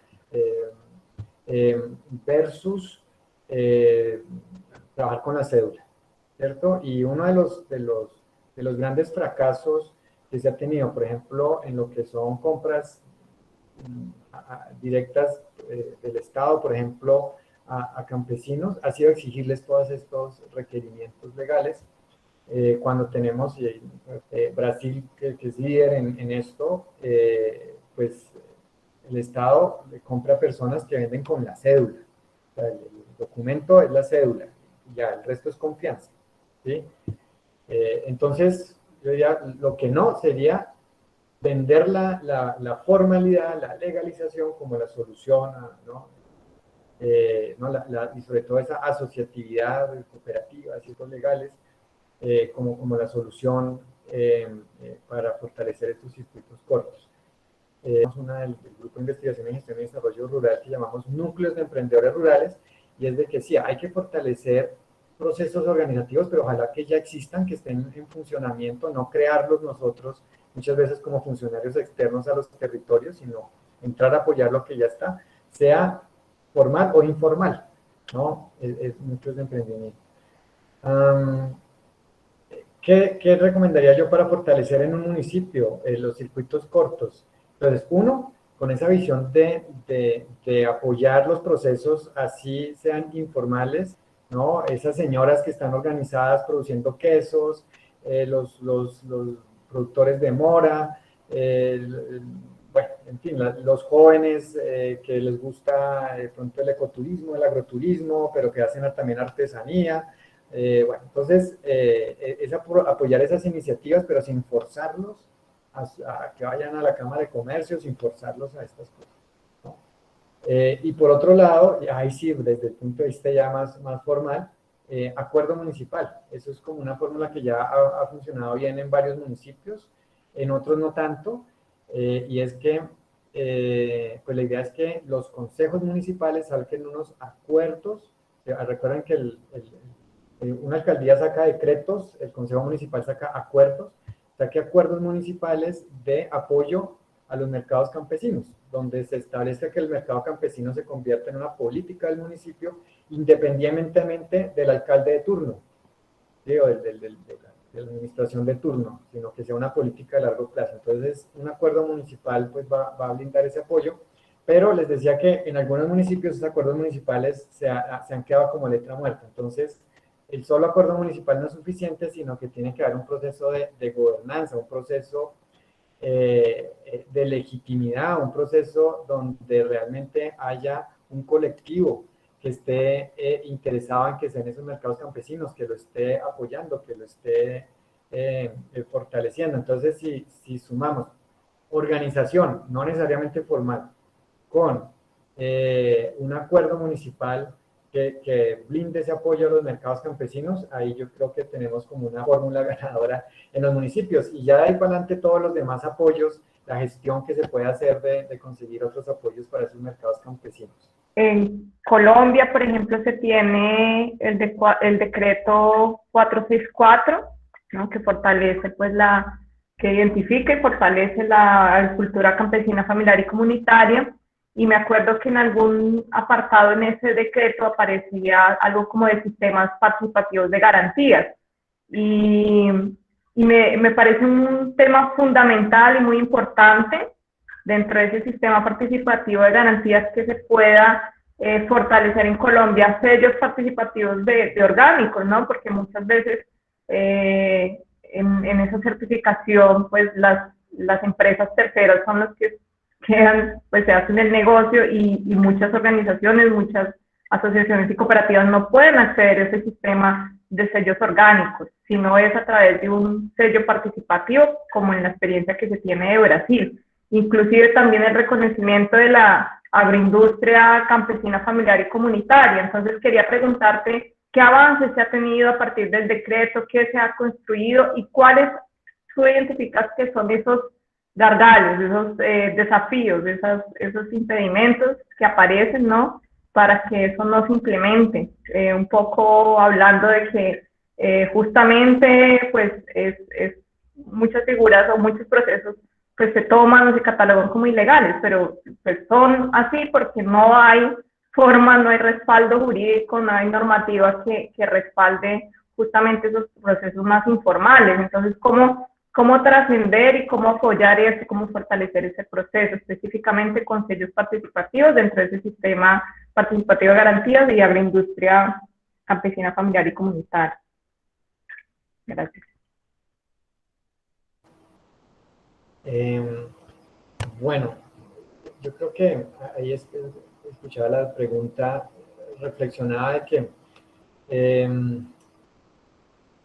versus trabajar con la cédula, ¿cierto? Y uno de los grandes fracasos que se ha tenido, por ejemplo, en lo que son compras directas del Estado, por ejemplo, a campesinos, ha sido exigirles todos estos requerimientos legales. Cuando tenemos Brasil, que es líder en esto, pues el Estado le compra a personas que venden con la cédula. O sea, el documento es la cédula, ya el resto es confianza, ¿sí? Entonces, yo diría, lo que no sería vender la formalidad, la legalización como la solución, ¿no? Y sobre todo esa asociatividad cooperativa, ciertos legales, como la solución para fortalecer estos circuitos cortos. Una del Grupo de Investigación en Gestión y Desarrollo Rural que llamamos Núcleos de Emprendedores Rurales, y es de que sí, hay que fortalecer procesos organizativos, pero ojalá que ya existan, que estén en funcionamiento, no crearlos nosotros muchas veces como funcionarios externos a los territorios, sino entrar a apoyar lo que ya está, sea formal o informal, ¿no? Es núcleos de emprendimiento. ¿Qué recomendaría yo para fortalecer en un municipio los circuitos cortos? Entonces, uno, con esa visión de apoyar los procesos, así sean informales, ¿no? Esas señoras que están organizadas produciendo quesos, los productores de mora, bueno, en fin, los jóvenes que les gusta de pronto el ecoturismo, el agroturismo, pero que hacen también artesanía. Bueno, entonces, es apoyar esas iniciativas, pero sin forzarlos a que vayan a la Cámara de Comercio, sin forzarlos a estas cosas, ¿no? Y por otro lado, ahí sí, desde el punto de vista ya más formal, acuerdo municipal. Eso es como una fórmula que ya ha funcionado bien en varios municipios, en otros no tanto, y es que, pues la idea es que los consejos municipales saquen unos acuerdos. Recuerden que una alcaldía saca decretos, el consejo municipal saca acuerdos, saque acuerdos municipales de apoyo a los mercados campesinos, donde se establece que el mercado campesino se convierta en una política del municipio independientemente del alcalde de turno, ¿sí? O de la administración de turno, sino que sea una política de largo plazo. Entonces, un acuerdo municipal pues va a brindar ese apoyo, pero les decía que en algunos municipios esos acuerdos municipales se han quedado como letra muerta. Entonces, el solo acuerdo municipal no es suficiente, sino que tiene que haber un proceso de gobernanza, un proceso de legitimidad, un proceso donde realmente haya un colectivo que esté interesado en que sean esos mercados campesinos, que lo esté apoyando, que lo esté fortaleciendo. Entonces, si sumamos organización, no necesariamente formal, con un acuerdo municipal que blinde ese apoyo a los mercados campesinos, ahí yo creo que tenemos como una fórmula ganadora en los municipios. Y ya de ahí para adelante todos los demás apoyos, la gestión que se puede hacer de conseguir otros apoyos para esos mercados campesinos. En Colombia, por ejemplo, se tiene el decreto 464, ¿no? Que fortalece, pues, que identifica y fortalece la agricultura campesina, familiar y comunitaria. Y me acuerdo que en algún apartado en ese decreto aparecía algo como de sistemas participativos de garantías. Y me parece un tema fundamental y muy importante dentro de ese sistema participativo de garantías que se pueda fortalecer en Colombia sellos participativos de orgánicos, ¿no? Porque muchas veces en esa certificación, pues las empresas terceras son las que quedan, pues se hacen el negocio y muchas organizaciones, muchas asociaciones y cooperativas no pueden acceder a ese sistema de sellos orgánicos, sino es a través de un sello participativo, como en la experiencia que se tiene de Brasil. Inclusive también el reconocimiento de la agroindustria campesina, familiar y comunitaria. Entonces quería preguntarte qué avances se ha tenido a partir del decreto, qué se ha construido y cuáles tú identificas que son esos gargales, esos desafíos, esos impedimentos que aparecen, ¿no? Para que eso no se implemente. Un poco hablando de que justamente pues muchas figuras o muchos procesos pues se toman o se catalogan como ilegales, pero pues son así porque no hay forma, no hay respaldo jurídico, no hay normativa que respalde justamente esos procesos más informales. Entonces, ¿cómo trascender y cómo apoyar eso, cómo fortalecer ese proceso, específicamente con sellos participativos dentro de ese sistema participativo de garantías y agroindustria campesina, familiar y comunitaria? Gracias. Bueno, yo creo que ahí escuchaba la pregunta, reflexionaba de que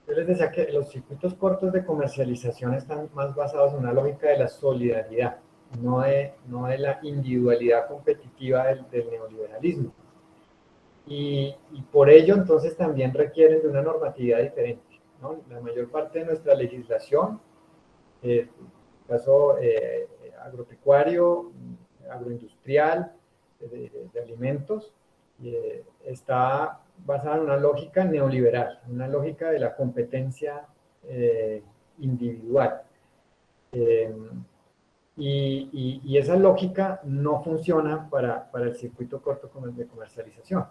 Yo les decía que los circuitos cortos de comercialización están más basados en una lógica de la solidaridad, no de la individualidad competitiva del neoliberalismo. Y por ello, entonces, también requieren de una normatividad diferente, ¿no? La mayor parte de nuestra legislación, caso agropecuario, agroindustrial, de alimentos, está basada en una lógica neoliberal, una lógica de la competencia individual. Y esa lógica no funciona para el circuito corto de comercialización.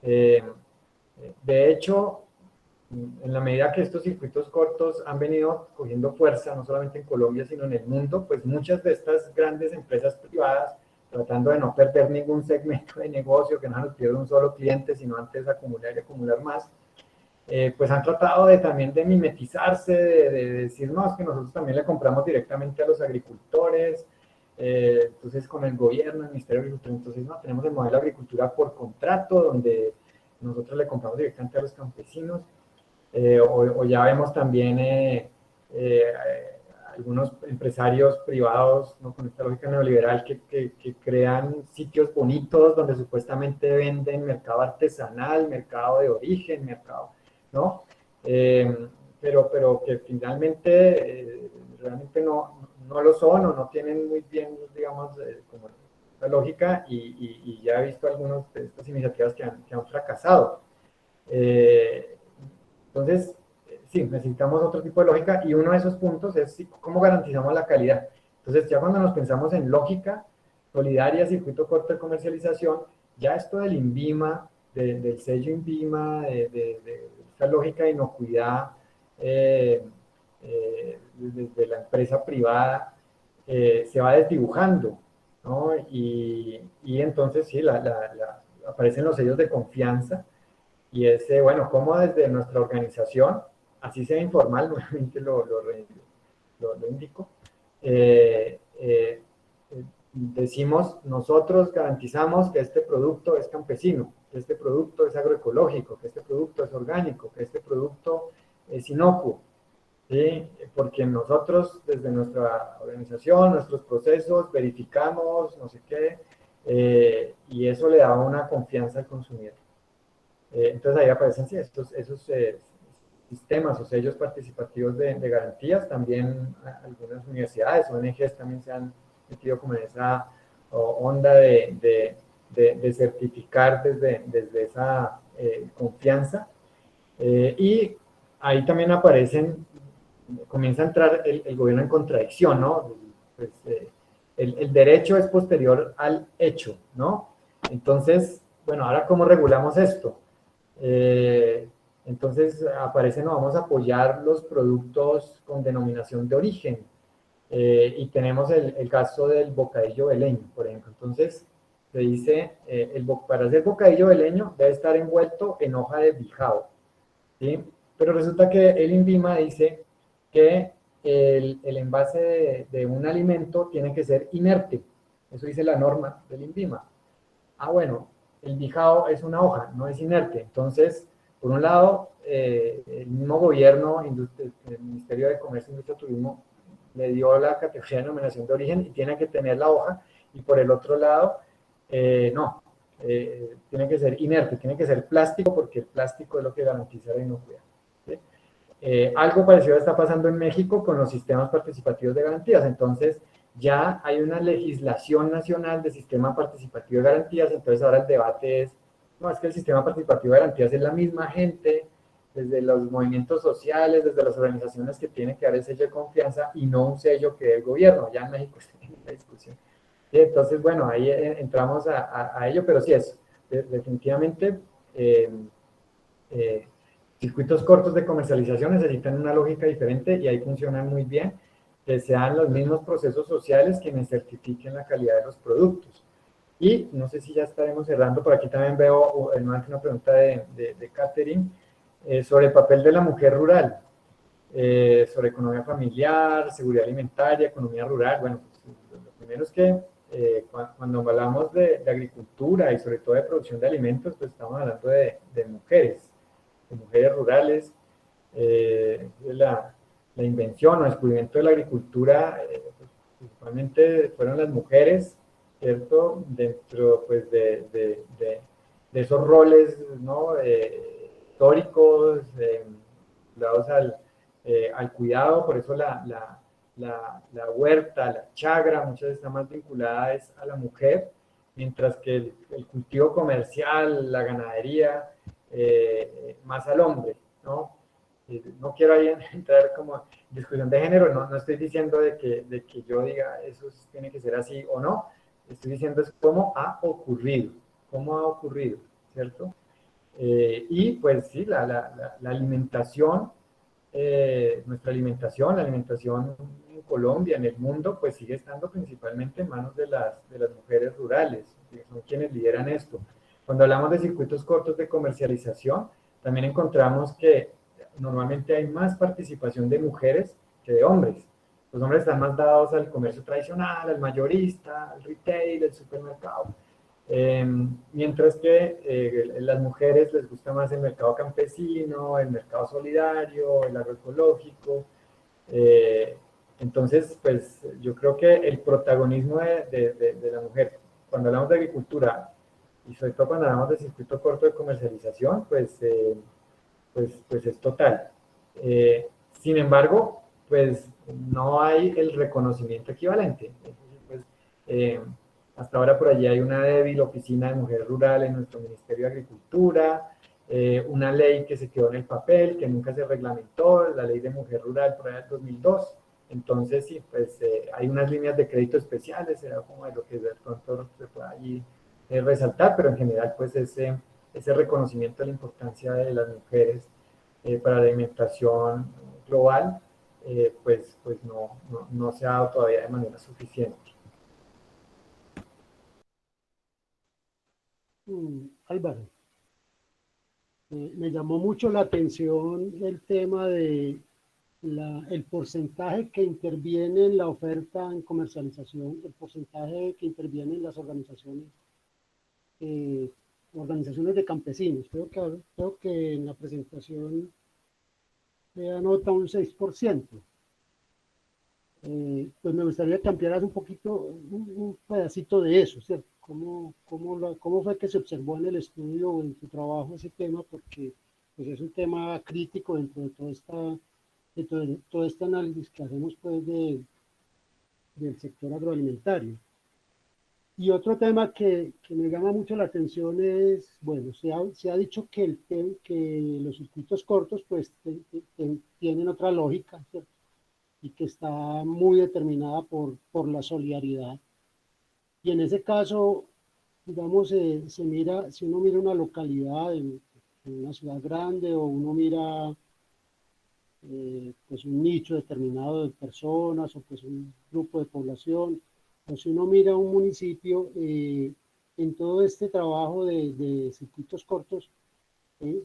De hecho, en la medida que estos circuitos cortos han venido cogiendo fuerza, no solamente en Colombia, sino en el mundo, pues muchas de estas grandes empresas privadas, tratando de no perder ningún segmento de negocio, que no nos pierda un solo cliente, sino antes acumular y acumular más, pues han tratado también de mimetizarse, de decir, no, es que nosotros también le compramos directamente a los agricultores, entonces con el gobierno, el Ministerio de Agricultura, entonces no, tenemos el modelo de agricultura por contrato, donde nosotros le compramos directamente a los campesinos, o ya vemos también algunos empresarios privados, ¿no?, con esta lógica neoliberal que crean sitios bonitos donde supuestamente venden mercado artesanal, mercado de origen, mercado, ¿no? Pero que finalmente realmente no lo son o no tienen muy bien, digamos, como la lógica, y ya he visto algunas de estas iniciativas que han fracasado. Entonces, sí, necesitamos otro tipo de lógica, y uno de esos puntos es cómo garantizamos la calidad. Entonces, ya cuando nos pensamos en lógica solidaria, circuito corto de comercialización, ya esto del INVIMA, del sello INVIMA, de esta lógica de inocuidad desde la empresa privada, se va desdibujando, ¿no? Y entonces, sí, aparecen los sellos de confianza, y ese, bueno, cómo desde nuestra organización, así sea informal, nuevamente lo indico, decimos, nosotros garantizamos que este producto es campesino, que este producto es agroecológico, que este producto es orgánico, que este producto es inocuo, ¿sí? Porque nosotros desde nuestra organización, nuestros procesos, verificamos, no sé qué, y eso le da una confianza al consumidor. Entonces ahí aparecen, sí, esos sistemas o sellos participativos de garantías. También algunas universidades, ONGs también se han metido como en esa onda de certificar desde esa confianza. Y ahí también comienza a entrar el gobierno en contradicción, ¿no? Pues, el derecho es posterior al hecho, ¿no? Entonces, bueno, ahora ¿cómo regulamos esto? Entonces aparece, no, vamos a apoyar los productos con denominación de origen, y tenemos el caso del bocadillo veleño, por ejemplo. Entonces se dice, para hacer bocadillo veleño debe estar envuelto en hoja de bijao, ¿sí? Pero resulta que el INVIMA dice que el envase de un alimento tiene que ser inerte, eso dice la norma del INVIMA. Ah, bueno, el bijao es una hoja, no es inerte. Entonces, por un lado, el mismo gobierno, el Ministerio de Comercio, Industria y Turismo, le dio la categoría de denominación de origen y tiene que tener la hoja, y por el otro lado, no, tiene que ser inerte, tiene que ser plástico, porque el plástico es lo que garantiza la inocuidad, ¿sí? Algo parecido está pasando en México con los sistemas participativos de garantías. Entonces, ya hay una legislación nacional de sistema participativo de garantías, entonces ahora el debate es, no, es que el sistema participativo de garantías es la misma gente, desde los movimientos sociales, desde las organizaciones, que tienen que dar el sello de confianza, y no un sello que el gobierno. Ya en México está en la discusión. Y entonces, bueno, ahí entramos a ello, pero sí es, definitivamente, circuitos cortos de comercialización necesitan una lógica diferente, y ahí funcionan muy bien, que sean los mismos procesos sociales quienes certifiquen la calidad de los productos. Y no sé si ya estaremos cerrando, por aquí también veo una pregunta de Catherine sobre el papel de la mujer rural, sobre economía familiar, seguridad alimentaria, economía rural. Bueno, pues, lo primero es que cuando hablamos de agricultura y sobre todo de producción de alimentos, pues estamos hablando de mujeres rurales, la invención o descubrimiento de la agricultura, pues, principalmente fueron las mujeres, ¿cierto? Dentro pues, de esos roles, ¿no? Históricos, dados al cuidado, por eso la huerta, la chagra, muchas veces está más vinculada es a la mujer, mientras que el cultivo comercial, la ganadería, más al hombre, ¿no? No quiero ahí entrar como en discusión de género, no estoy diciendo de que yo diga eso tiene que ser así o no, estoy diciendo es cómo ha ocurrido, ¿cierto? Y pues sí, la alimentación, nuestra alimentación, la alimentación en Colombia, en el mundo, pues sigue estando principalmente en manos de las mujeres rurales, que son quienes lideran esto. Cuando hablamos de circuitos cortos de comercialización, también encontramos que normalmente hay más participación de mujeres que de hombres. Los hombres están más dados al comercio tradicional, al mayorista, al retail, al supermercado. Mientras que las mujeres les gusta más el mercado campesino, el mercado solidario, el agroecológico. Entonces, pues yo creo que el protagonismo de la mujer, cuando hablamos de agricultura, y sobre todo cuando hablamos de circuito corto de comercialización, pues es total. Sin embargo, pues no hay el reconocimiento equivalente. Pues, hasta ahora por allí hay una débil oficina de mujer rural en nuestro Ministerio de Agricultura, una ley que se quedó en el papel, que nunca se reglamentó, la ley de mujer rural por allá del 2002. Entonces, sí, pues hay unas líneas de crédito especiales, era como de lo que de pronto se puede allí resaltar, pero en general, pues ese reconocimiento de la importancia de las mujeres para la alimentación global, pues no se ha dado todavía de manera suficiente. Álvaro, me llamó mucho la atención el tema de el porcentaje que interviene en la oferta en comercialización, el porcentaje que interviene en las organizaciones de campesinos. Creo que en la presentación se anota un 6%. Pues me gustaría que ampliaras un poquito, un pedacito de eso, ¿cierto? ¿Cómo fue que se observó en el estudio o en tu trabajo ese tema? Porque pues, es un tema crítico dentro de todo este análisis que hacemos pues, del sector agroalimentario. Y otro tema que me llama mucho la atención es, bueno, se ha dicho que los circuitos cortos pues tienen otra lógica, ¿cierto? Y que está muy determinada por la solidaridad. Y en ese caso, digamos, si uno mira una localidad en una ciudad grande o uno mira pues un nicho determinado de personas o pues un grupo de población, o si uno mira un municipio, en todo este trabajo de circuitos cortos,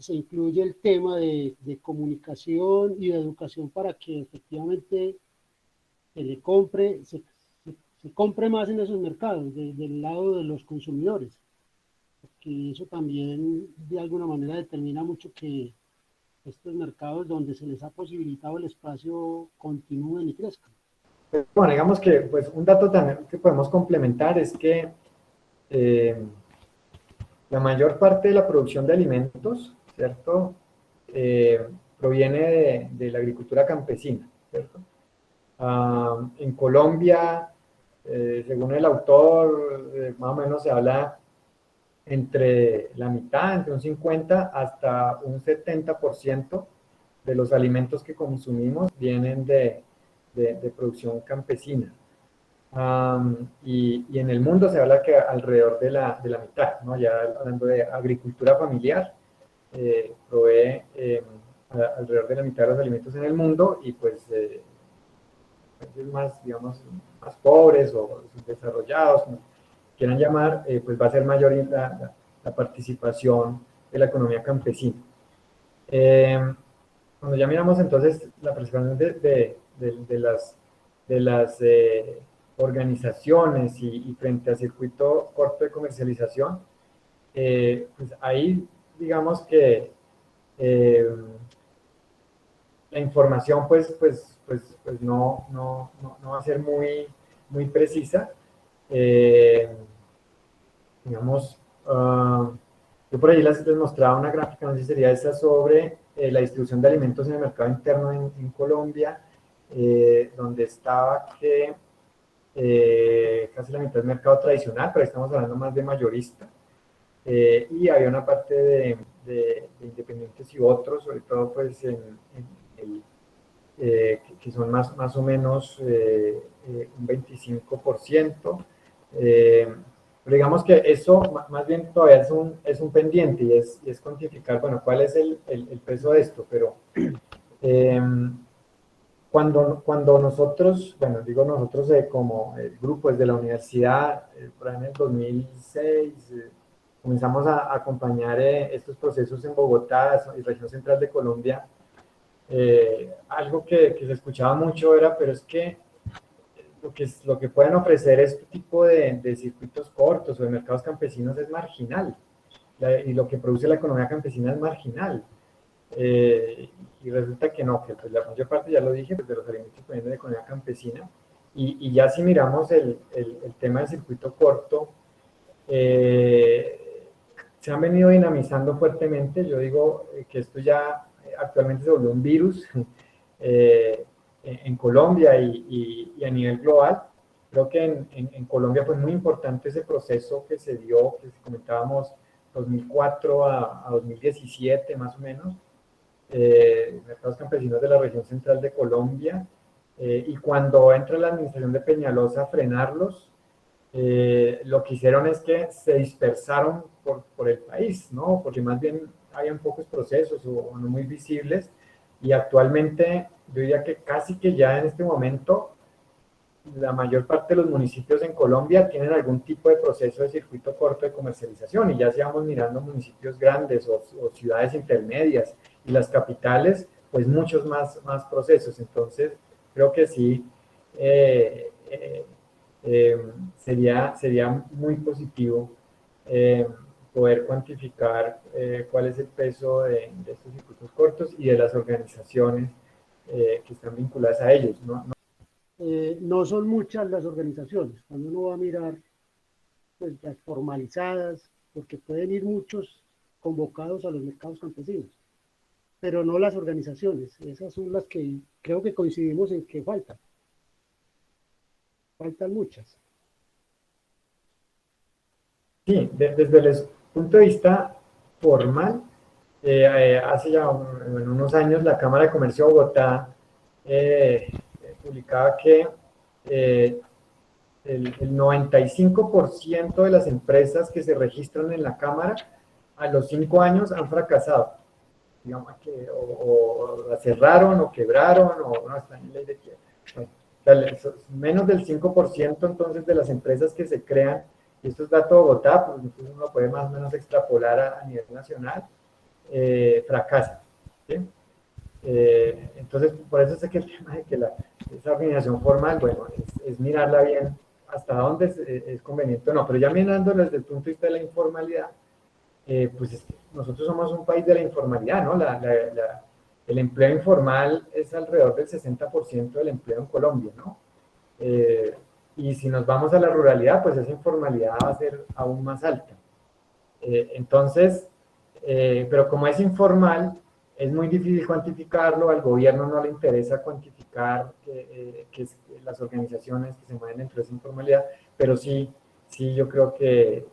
se incluye el tema de comunicación y de educación para que efectivamente se compre más en esos mercados, del lado de los consumidores, porque eso también de alguna manera determina mucho que estos mercados donde se les ha posibilitado el espacio continúen y crezcan. Bueno, digamos que pues, un dato también que podemos complementar es que la mayor parte de la producción de alimentos, ¿cierto? Proviene de la agricultura campesina, ¿cierto? En Colombia, según el autor, más o menos se habla entre la mitad, entre un 50 hasta un 70% de los alimentos que consumimos vienen de producción campesina. Y en el mundo se habla que alrededor de la mitad, ¿no? Ya hablando de agricultura familiar, provee alrededor de la mitad de los alimentos en el mundo y pues más, digamos, más pobres o desarrollados, como quieran llamar, pues va a ser mayor la participación de la economía campesina. Cuando ya miramos entonces la participación de las organizaciones y frente al circuito corto de comercialización, pues ahí digamos que la información pues no va a ser muy precisa. Digamos, yo por ahí les mostraba una gráfica, no sé si sería esa, sobre la distribución de alimentos en el mercado interno en Colombia, donde estaba que casi la mitad del mercado tradicional, pero estamos hablando más de mayorista, y había una parte de independientes y otros, sobre todo pues que son más o menos un 25%. Pero digamos que eso más bien todavía es un pendiente y es cuantificar, bueno, cuál es el peso de esto, pero cuando nosotros, bueno, digo nosotros como el grupo desde la universidad, por ahí en el 2006, comenzamos a acompañar estos procesos en Bogotá y región central de Colombia. Algo que se escuchaba mucho era, pero es que lo que pueden ofrecer este tipo de circuitos cortos o de mercados campesinos es marginal, y lo que produce la economía campesina es marginal. Y resulta que no, que pues la mayor parte, ya lo dije, pues de los alimentos provienen de economía campesina, y ya si miramos el tema del circuito corto, se han venido dinamizando fuertemente. Yo digo que esto ya actualmente se volvió un virus en Colombia y a nivel global. Creo que en Colombia fue muy importante ese proceso que se dio, que comentábamos, 2004 a 2017 más o menos, mercados campesinos de la región central de Colombia, y cuando entra la administración de Peñalosa a frenarlos, lo que hicieron es que se dispersaron por el país, ¿no? Porque más bien habían pocos procesos o no muy visibles, y actualmente yo diría que casi que ya en este momento la mayor parte de los municipios en Colombia tienen algún tipo de proceso de circuito corto de comercialización, y ya si vamos mirando municipios grandes o ciudades intermedias y las capitales, pues muchos más procesos. Entonces creo que sí, sería muy positivo poder cuantificar cuál es el peso de estos circuitos cortos y de las organizaciones que están vinculadas a ellos, ¿no? No son muchas las organizaciones. Cuando uno va a mirar, pues, las formalizadas, porque pueden ir muchos convocados a los mercados campesinos, pero no las organizaciones. Esas son las que creo que coincidimos en que faltan muchas. Sí, desde el punto de vista formal, hace ya unos años la Cámara de Comercio de Bogotá publicaba que el 95% de las empresas que se registran en la Cámara a los 5 años han fracasado. Digamos que o la cerraron o quebraron o no están en ley de quiebra. Bueno, menos del 5% entonces de las empresas que se crean, y esto es dato de Bogotá, pues entonces uno lo puede más o menos extrapolar a nivel nacional, fracasan, ¿sí? Entonces, por eso sé que el tema de que esa organización formal, bueno, es mirarla bien hasta dónde es conveniente o no, pero ya mirándolo desde el punto de vista de la informalidad, pues nosotros somos un país de la informalidad, ¿no? El empleo informal es alrededor del 60% del empleo en Colombia, ¿no? Y si nos vamos a la ruralidad, pues esa informalidad va a ser aún más alta. Entonces, pero como es informal, es muy difícil cuantificarlo, al gobierno no le interesa cuantificar que las organizaciones que se mueven dentro de esa informalidad, pero sí yo creo que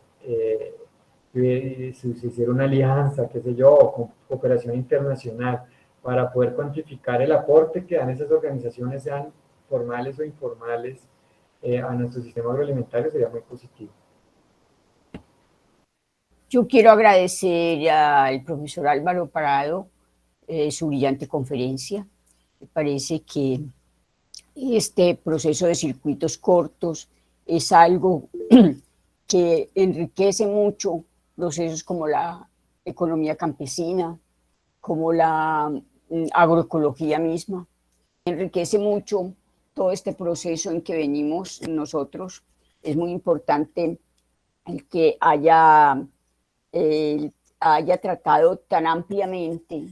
si se hiciera una alianza, qué sé yo, o con cooperación internacional, para poder cuantificar el aporte que dan esas organizaciones, sean formales o informales, a nuestro sistema agroalimentario, sería muy positivo. Yo quiero agradecer al profesor Álvaro Parado su brillante conferencia. Me parece que este proceso de circuitos cortos es algo que enriquece mucho procesos como la economía campesina, como la agroecología misma. Enriquece mucho todo este proceso en que venimos nosotros. Es muy importante el que haya tratado tan ampliamente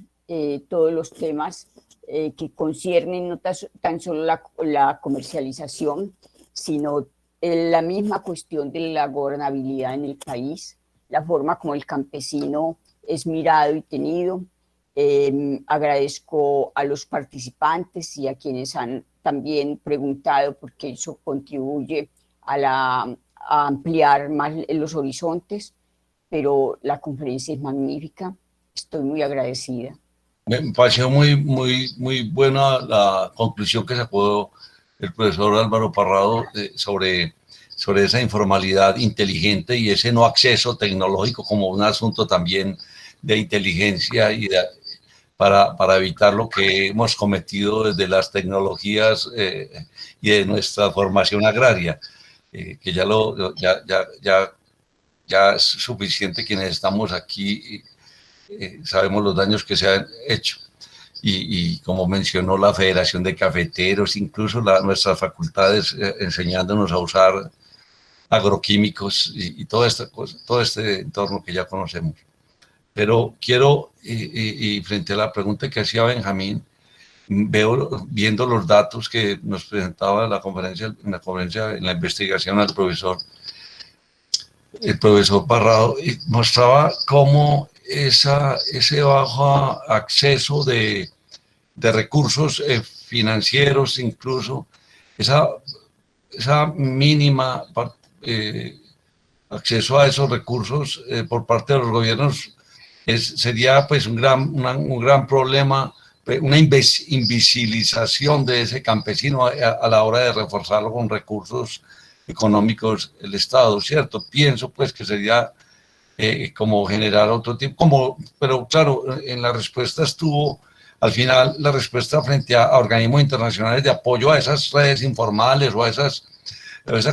todos los temas que conciernen no tan solo la comercialización, sino la misma cuestión de la gobernabilidad en el país, la forma como el campesino es mirado y tenido. Agradezco a los participantes y a quienes han también preguntado, porque eso contribuye a ampliar más los horizontes, pero la conferencia es magnífica, estoy muy agradecida. Me pareció muy buena la conclusión que sacó el profesor Álvaro Parrado sobre esa informalidad inteligente y ese no acceso tecnológico como un asunto también de inteligencia y para evitar lo que hemos cometido desde las tecnologías y de nuestra formación agraria, que ya es suficiente quienes estamos aquí. Sabemos los daños que se han hecho. Y como mencionó la Federación de Cafeteros, incluso nuestras facultades enseñándonos a usar agroquímicos y toda esta cosa, todo este entorno que ya conocemos. Pero quiero, y frente a la pregunta que hacía Benjamín, viendo los datos que nos presentaba en la investigación el profesor Parrado, mostraba cómo ese bajo acceso de recursos financieros, incluso esa mínima acceso a esos recursos por parte de los gobiernos sería pues un gran problema, una invisibilización de ese campesino a la hora de reforzarlo con recursos económicos el Estado, ¿cierto? Pienso pues que sería como generar otro tipo, pero claro, en la respuesta estuvo, al final, la respuesta frente a organismos internacionales de apoyo a esas redes informales o a esa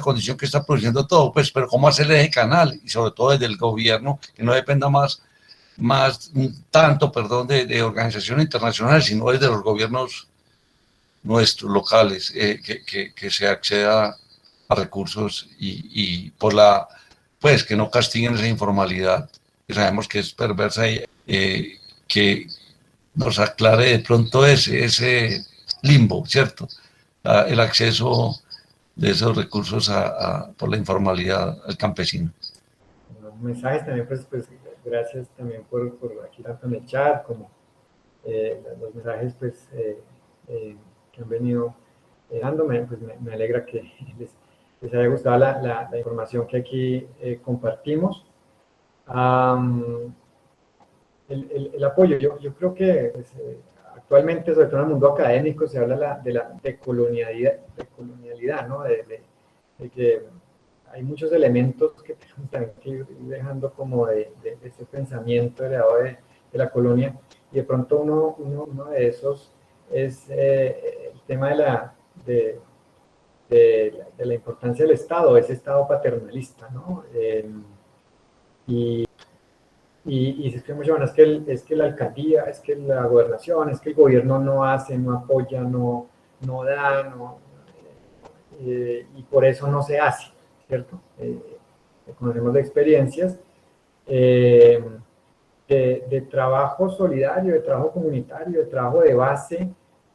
condición que está produciendo todo, pues, pero cómo hacerle ese canal y sobre todo desde el gobierno, que no dependa tanto de organizaciones internacionales, sino desde los gobiernos nuestros locales, que se acceda a recursos y pues que no castiguen esa informalidad, que sabemos que es perversa, y que nos aclare de pronto ese limbo, ¿cierto? El acceso de esos recursos por la informalidad al campesino. Los mensajes también, pues gracias también por aquí tanto en el chat como los mensajes pues, que han venido dándome, pues me alegra que les haya gustado la información que aquí compartimos. El apoyo, yo creo que pues, actualmente, sobre todo en el mundo académico, se habla de la decolonialidad, ¿no? De que hay muchos elementos que tenemos también que ir dejando como de ese pensamiento heredado de la colonia, y de pronto uno de esos es el tema de la importancia del Estado, ese Estado paternalista, ¿no? Y se escribe mucho, bueno, es que la alcaldía, es que la gobernación, es que el gobierno no hace, no apoya, no da, y por eso no se hace, ¿cierto? Conocemos de experiencias de trabajo solidario, de trabajo comunitario, de trabajo de base,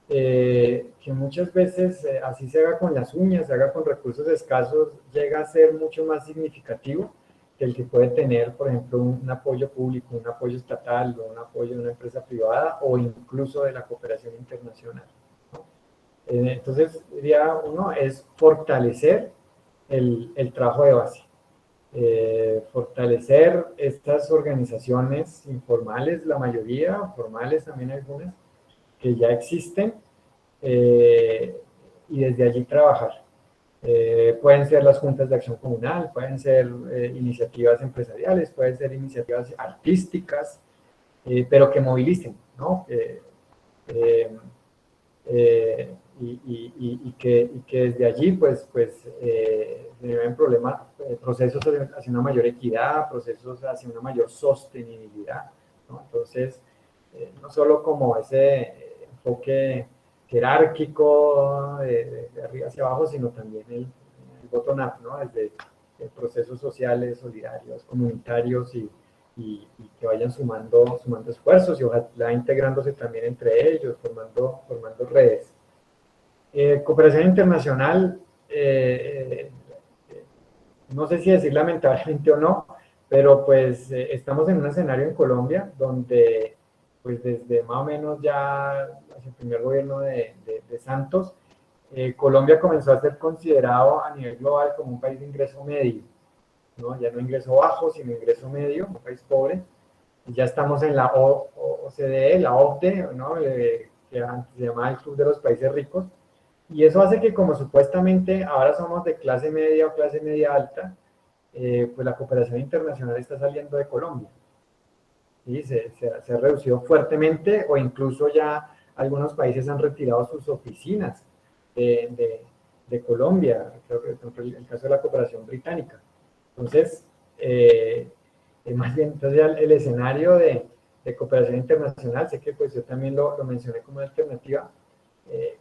que muchas veces, así se haga con las uñas, se haga con recursos escasos, llega a ser mucho más significativo que el que puede tener, por ejemplo, un apoyo público, un apoyo estatal o un apoyo de una empresa privada o incluso de la cooperación internacional, ¿no? Entonces, diría uno, es fortalecer el trabajo de base. Fortalecer estas organizaciones informales, la mayoría, formales también algunas, que ya existen, y desde allí trabajar. Pueden ser las juntas de acción comunal, pueden ser iniciativas empresariales, pueden ser iniciativas artísticas, pero que movilicen, ¿no? Y que desde allí pues generen procesos hacia una mayor equidad, procesos hacia una mayor sostenibilidad, ¿no? Entonces, no solo como ese enfoque jerárquico de arriba hacia abajo, sino también el bottom-up, ¿no? Desde procesos sociales, solidarios, comunitarios y y que vayan sumando esfuerzos y ojalá integrándose también entre ellos, formando redes. Cooperación internacional, no sé si decir lamentablemente o no, pero pues estamos en un escenario en Colombia donde pues desde más o menos ya el primer gobierno de Santos, Colombia comenzó a ser considerado a nivel global como un país de ingreso medio, ¿no? Ya no ingreso bajo, sino ingreso medio, un país pobre. Y ya estamos en la OCDE, la OCDE, ¿no? Que antes se llamaba el Club de los Países Ricos. Y eso hace que como supuestamente ahora somos de clase media o clase media alta, pues la cooperación internacional está saliendo de Colombia. ¿Sí? Se ha reducido fuertemente o incluso ya algunos países han retirado sus oficinas de Colombia, creo que por el caso de la cooperación británica. Entonces, más bien, entonces ya el escenario de cooperación internacional, sé que pues yo también lo mencioné como alternativa,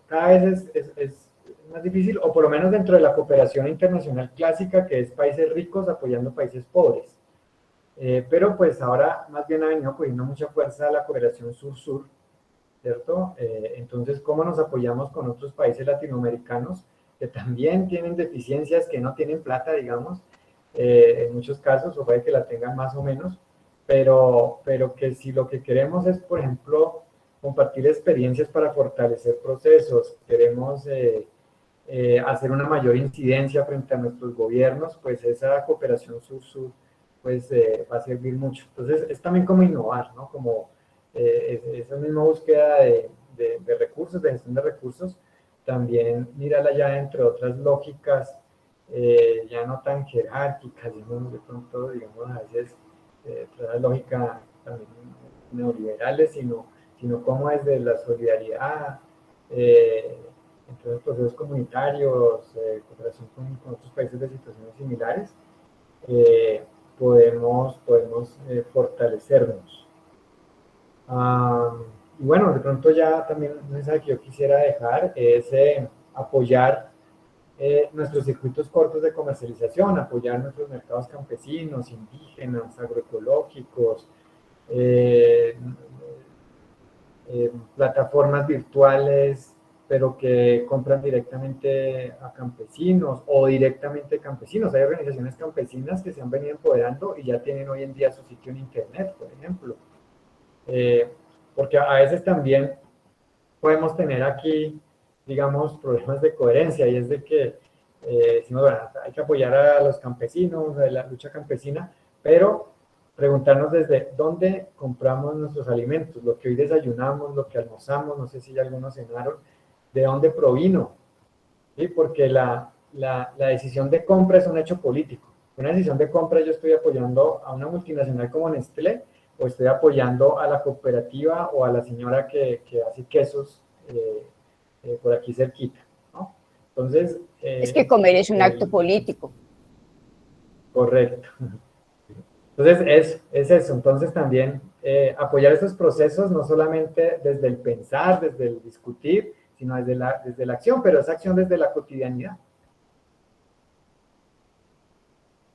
cada vez es más difícil, o por lo menos dentro de la cooperación internacional clásica, que es países ricos apoyando países pobres. Pero pues ahora más bien ha venido cogiendo mucha fuerza la cooperación sur-sur, ¿cierto? Entonces, ¿cómo nos apoyamos con otros países latinoamericanos que también tienen deficiencias, que no tienen plata, digamos, en muchos casos, o puede que la tengan más o menos, pero que si lo que queremos es, por ejemplo, compartir experiencias para fortalecer procesos, queremos hacer una mayor incidencia frente a nuestros gobiernos, pues esa cooperación sur-sur pues va a servir mucho. Entonces, es también como innovar, ¿no? Como esa misma búsqueda de recursos, de gestión de recursos, también mírala ya entre otras lógicas, ya no tan jerárquicas, de pronto, digamos, a veces, otras lógicas también neoliberales, sino cómo es de la solidaridad, entre los procesos comunitarios, cooperación con otros países de situaciones similares, podemos fortalecernos. Y bueno, de pronto ya también un mensaje que yo quisiera dejar es apoyar nuestros circuitos cortos de comercialización, apoyar nuestros mercados campesinos, indígenas, agroecológicos, plataformas virtuales, pero que compran directamente a campesinos o directamente campesinos. Hay organizaciones campesinas que se han venido empoderando y ya tienen hoy en día su sitio en internet, por ejemplo. Porque a veces también podemos tener aquí, digamos, problemas de coherencia, y es de que decimos, bueno, hay que apoyar a los campesinos, a la lucha campesina, pero preguntarnos desde dónde compramos nuestros alimentos, lo que hoy desayunamos, lo que almorzamos, no sé si ya algunos cenaron, de dónde provino, ¿sí? Porque la decisión de compra es un hecho político. Una decisión de compra, yo estoy apoyando a una multinacional como Nestlé, o estoy apoyando a la cooperativa o a la señora que hace quesos por aquí cerquita, ¿no? Entonces... es que comer es un acto político. Correcto. Entonces, es eso. Entonces, también apoyar esos procesos, no solamente desde el pensar, desde el discutir, sino desde la acción, pero esa acción desde la cotidianidad.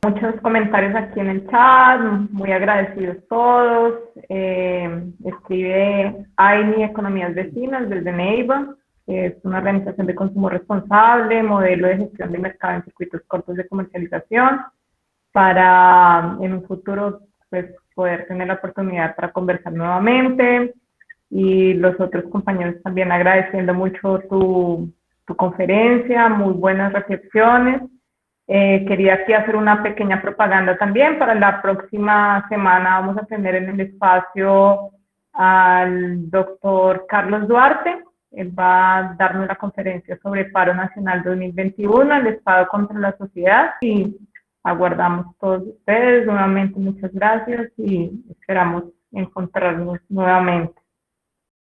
Muchos comentarios aquí en el chat, muy agradecidos todos. Escribe Aini Economías Vecinas desde Neiva, que es una organización de consumo responsable, modelo de gestión de mercado en circuitos cortos de comercialización, para en un futuro pues, poder tener la oportunidad para conversar nuevamente. Y los otros compañeros también agradeciendo mucho tu conferencia, muy buenas reflexiones. Quería aquí hacer una pequeña propaganda también. Para la próxima semana vamos a tener en el espacio al doctor Carlos Duarte. Él va a darnos la conferencia sobre Paro Nacional 2021, el Estado contra la sociedad, y aguardamos todos ustedes. Nuevamente muchas gracias y esperamos encontrarnos nuevamente.